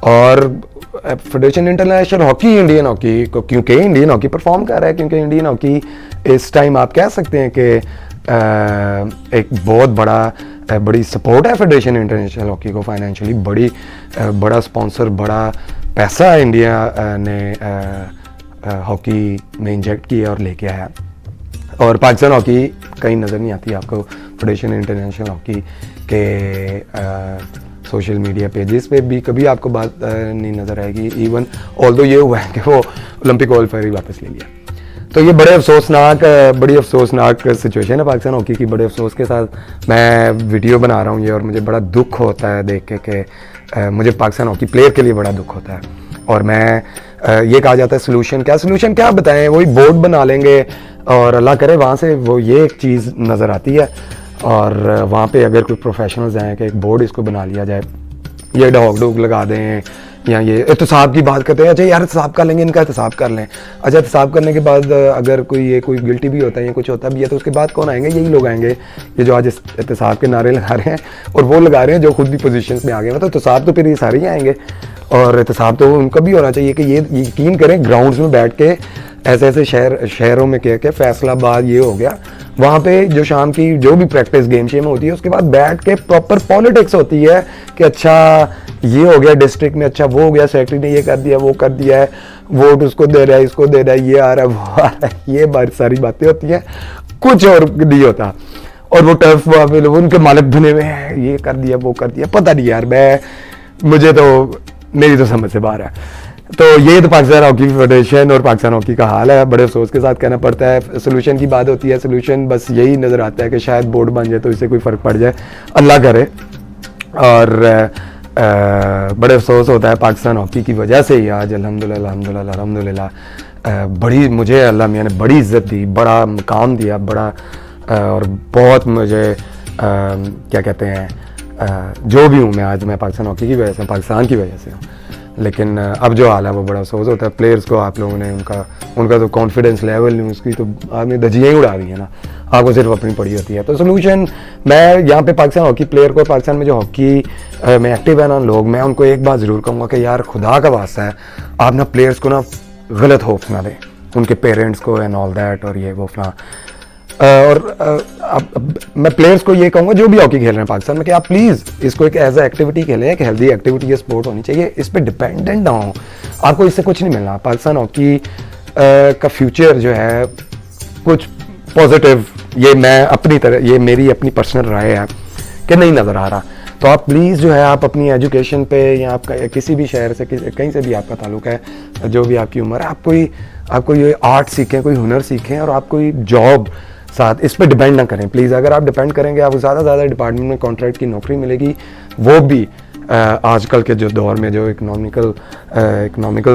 और federation international hockey Indian hockey को, क्योंकि इंडियन हॉकी परफॉर्म कर रहा है, क्योंकि इंडियन हॉकी इस टाइम आप कह सकते हैं कि एक बहुत बड़ी सपोर्ट है फेडरेशन इंटरनेशनल हॉकी को फाइनेंशियली, बड़ा स्पॉन्सर, बड़ा पैसा इंडिया ने हॉकी में इंजेक्ट किया और लेके आया। और पाकिस्तान हॉकी कहीं नज़र नहीं आती आपको फेडरेशन इंटरनेशनल हॉकी के सोशल मीडिया पेजेस पे भी कभी आपको बात नहीं नज़र आएगी। इवन ऑल्दो ये हुआ है कि वो ओलंपिक क्वालिफायर ही वापस ले लिया। तो ये बड़ी अफसोसनाक सिचुएशन है पाकिस्तान हॉकी की। बड़े अफसोस के साथ मैं वीडियो बना रहा हूँ ये, और मुझे बड़ा दुख होता है देख के कि मुझे पाकिस्तान हॉकी प्लेयर के लिए बड़ा दुख होता है। और मैं ये कहा जाता है सोल्यूशन क्या बताएं, वही बोर्ड बना लेंगे और अल्लाह करे वहाँ से वो ये एक चीज़ नज़र आती है, और वहाँ पे अगर कोई प्रोफेशनल्स हैं कि एक बोर्ड इसको बना लिया जाए, ये डॉग लगा दें, या ये एहतसाब की बात करते हैं, अच्छा यार एहतसाब कर लेंगे, इनका एहतसाब कर लें। अच्छा एहतसाब करने के बाद अगर कोई गिल्टी भी होता है या कुछ होता भी है, तो उसके बाद कौन आएंगे? यही लोग आएंगे ये जो आज एहतसाब के नारे लगा रहे हैं, और वो लगा रहे हैं जो खुद भी पोजीशंस में आ गए हैं। तो एहतसाब तो फिर ये सारे ही आएंगे, और एहतसाब तो उनका भी होना चाहिए कि ये यकीन करें ग्राउंड्स में बैठ के ऐसे शहरों में कह के फैसलाबाद ये हो गया, वहाँ पे जो शाम की जो भी प्रैक्टिस गेम शेम होती है, उसके बाद बैठ के प्रॉपर पॉलिटिक्स होती है कि अच्छा ये हो गया डिस्ट्रिक्ट में, अच्छा वो हो गया, सेक्रेटरी ने ये कर दिया, वो कर दिया है, वोट उसको दे रहा है, इसको दे रहा है, ये आ रहा है, वो आ रहा है, ये सारी बातें होती हैं। कुछ और नहीं होता। और वो टर्फ वहाँ पे उनके मालिक बने हुए हैं, ये कर दिया वो कर दिया, पता नहीं यार, मुझे तो मेरी तो समझ से बाहर है। तो ये तो पाकिस्तान हॉकी फेडरेशन और पाकिस्तान हॉकी का हाल है, बड़े अफसोस के साथ कहना पड़ता है। सोल्यूशन की बात होती है, सोल्यूशन बस यही नज़र आता है कि शायद बोर्ड बन जाए तो इससे कोई फ़र्क पड़ जाए, अल्लाह करे। और बड़े अफसोस होता है पाकिस्तान हॉकी की वजह से ही आज अल्हम्दुलिल्लाह बड़ी, मुझे अल्लाह मियाँ ने बड़ी इज़्ज़त दी, बड़ा मकाम दिया, बड़ा और बहुत मुझे क्या कहते हैं, जो भी हूँ मैं आज, मैं पाकिस्तान हॉकी की वजह से, पाकिस्तान की वजह से हूँ। लेकिन अब जो हाल है वो बड़ा अफसोस होता है। प्लेयर्स को आप लोगों ने उनका तो कॉन्फिडेंस लेवल नहीं, उसकी तो आपने धज्जियाँ ही उड़ा दी है ना, आपको सिर्फ अपनी पड़ी होती है। तो सोल्यूशन, मैं यहाँ पे पाकिस्तान हॉकी प्लेयर को, पाकिस्तान में जो हॉकी में एक्टिव है ना लोग, मैं उनको एक बात ज़रूर कहूँगा कि यार खुदा का वास्ता है, आप ना प्लेयर्स को ना गलत होप्स ना दें, उनके पेरेंट्स को एंड ऑल दैट और ये वो फला। और मैं प्लेयर्स को ये कहूँगा जो भी हॉकी खेल रहे हैं पाकिस्तान में, कि आप प्लीज़ इसको एक एज ए एक्टिविटी खेलें, एक हेल्दी एक्टिविटी, स्पोर्ट होनी चाहिए, इस पर डिपेंडेंट ना हो, आपको इससे कुछ नहीं मिलना। पाकिस्तान हॉकी का फ्यूचर जो है कुछ पॉजिटिव, ये मैं अपनी तरह, ये मेरी अपनी पर्सनल राय है कि नहीं नज़र आ रहा। तो आप प्लीज़ जो है आप अपनी एजुकेशन पे, या आपका किसी भी शहर से कहीं से भी आपका ताल्लुक है, जो भी आपकी उम्र है, आप कोई आर्ट सीखें, कोई हुनर सीखें, और आप कोई जॉब साथ इस पे डिपेंड ना करें प्लीज़। अगर आप डिपेंड करेंगे, आपको ज़्यादा से ज़्यादा डिपार्टमेंट में कॉन्ट्रैक्ट की नौकरी मिलेगी, वो भी आजकल के जो दौर में जो इकोनॉमिकल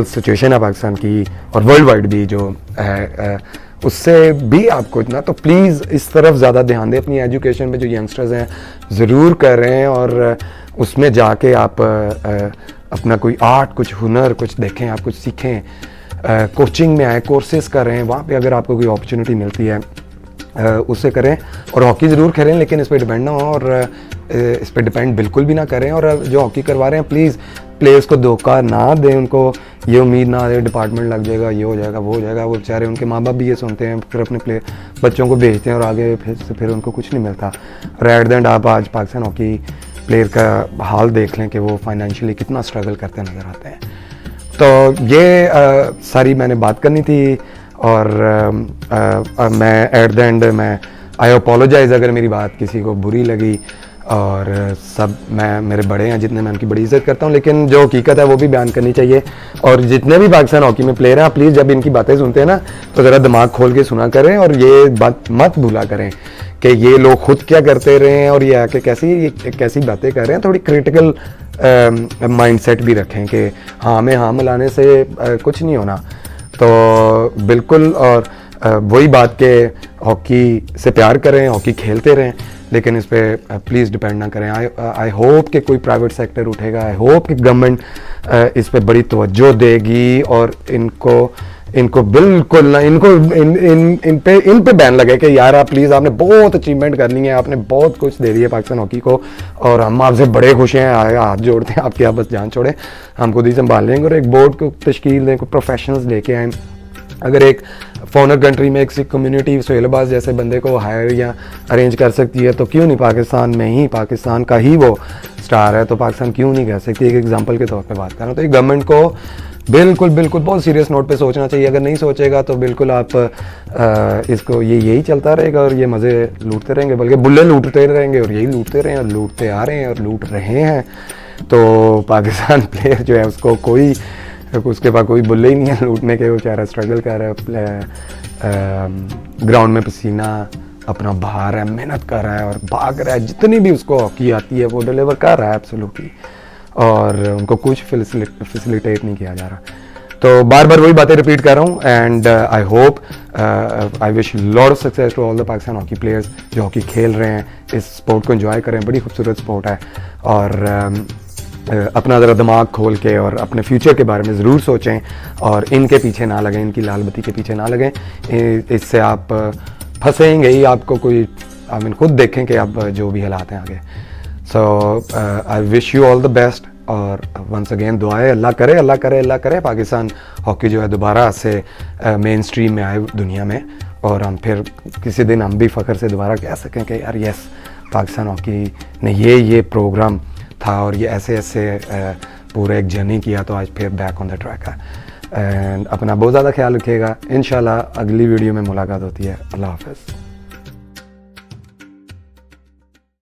सिचुएशन है पाकिस्तान की और वर्ल्ड वाइड भी जो है, उससे भी आपको इतना, तो प्लीज़ इस तरफ ज़्यादा ध्यान दें, अपनी एजुकेशन में जो यंगस्टर्स हैं ज़रूर करें, और उसमें जाके आप अपना कोई आर्ट, कुछ हुनर, कुछ देखें, आप कुछ सीखें, कोचिंग में आए, कोर्सेज करें, वहाँ पे अगर आपको कोई अपॉर्चुनिटी मिलती है उससे करें, और हॉकी ज़रूर खेलें, लेकिन इस पर डिपेंड ना हो, और इस पर डिपेंड बिल्कुल भी ना करें। और जो हॉकी करवा रहे हैं प्लीज़ प्लेयर्स को धोखा ना दें, उनको ये उम्मीद ना दे डिपार्टमेंट लग जाएगा, ये हो जाएगा, वो हो जाएगा। वो बेचारे, उनके माँ बाप भी ये सुनते हैं, फिर अपने बच्चों को भेजते हैं और आगे फिर उनको कुछ नहीं मिलता। और एट द एंड आप आज पाकिस्तान हॉकी प्लेयर का हाल देख लें कि वो फाइनेंशियली कितना स्ट्रगल करते नज़र आते हैं। तो ये सारी मैंने बात करनी थी, और मैं at the and I apologise अगर मेरी बात किसी को बुरी लगी, और सब मेरे बड़े हैं जितने, मैं उनकी बड़ी इज़्ज़त करता हूँ, लेकिन जो हकीकत है वो भी बयान करनी चाहिए। और जितने भी पाकिस्तान हॉकी में प्लेयर हैं, प्लीज़ जब इनकी बातें सुनते हैं ना, तो ज़रा दिमाग खोल के सुना करें, और ये बात मत भूला करें कि ये लोग खुद क्या करते रहे हैं, और ये आके कैसी बातें कर रहे हैं। थोड़ी क्रिटिकल माइंडसेट भी रखें कि हाँ में हाँ मिलाने से कुछ नहीं होना। तो बिल्कुल, और वही बात के हॉकी से प्यार करें, हॉकी खेलते रहें, लेकिन इस पर प्लीज़ डिपेंड ना करें। आई होप कि कोई प्राइवेट सेक्टर उठेगा, आई होप कि गवर्नमेंट इस पर बड़ी तवज्जो देगी, और इनको बिल्कुल ना, इन पे बैन लगे कि यार आप प्लीज़, आपने बहुत अचीवमेंट करनी है, आपने बहुत कुछ दे दिया पाकिस्तान हॉकी को, और हम आपसे बड़े खुश हैं, हाथ जोड़ते हैं आपके, आप बस जान छोड़ें, हम खुद ही संभाल लेंगे। और एक बोर्ड को तश्कील दें, को प्रोफेशनल्स लेके आएँ। अगर एक फॉरेनर कंट्री में एक सिख कम्युनिटी सोहेलबाज जैसे बंदे को हायर या अरेंज कर सकती है, तो क्यों नहीं पाकिस्तान में ही, पाकिस्तान का ही वो स्टार है, तो पाकिस्तान क्यों नहीं कर सकती। एक एग्जांपल के तौर पे बात कर रहा हूँ। तो एक गवर्नमेंट को बिल्कुल बहुत सीरियस नोट पे सोचना चाहिए। अगर नहीं सोचेगा तो बिल्कुल आप इसको यही चलता रहेगा, और ये मज़े लूटते रहेंगे, बल्कि बुल्ले लूटते रहेंगे, और यही लूटते रहे हैं, और लूटते आ रहे हैं, और लूट रहे हैं। तो पाकिस्तान प्लेयर जो है उसके पास कोई बुल्ले ही नहीं है लूटने के। वो बेचारा स्ट्रगल कर रहा है, ग्राउंड में पसीना अपना बहा रहा है, मेहनत कर रहा है, और भाग रहा है, जितनी भी उसको हॉकी आती है वो डिलीवर कर रहा है एब्सोल्युटली, और उनको कुछ फैसिलिटेट नहीं किया जा रहा। तो बार बार वही बातें रिपीट कर रहा हूँ, and I hope, I wish lot of success to all the Pakistan hockey players जो हॉकी खेल रहे हैं। इस स्पोर्ट को एंजॉय करें, बड़ी खूबसूरत स्पोर्ट है, और अपना ज़रा दिमाग खोल के और अपने फ्यूचर के बारे में ज़रूर सोचें, और इनके पीछे ना लगें, इनकी लाल बत्ती के पीछे ना लगें। इससे आप फंसेंगे ही, आपको कोई खुद देखें कि आप जो भी हालात हैं आगे। So I wish you all the best, और वंस अगेन दुआएं, अल्लाह करे पाकिस्तान हॉकी जो है दोबारा से मेन स्ट्रीम में आए दुनिया में, और हम फिर किसी दिन हम भी फ़ख्र से दोबारा कह सकें कि यार यस, पाकिस्तान हॉकी ने ये प्रोग्राम था, और ये ऐसे पूरा एक जर्नी किया, तो आज फिर बैक ऑन द ट्रैक है। एंड अपना बहुत ज़्यादा ख्याल रखिएगा। इंशाल्लाह अगली वीडियो में मुलाकात होती है। अल्लाह हाफ़िज़।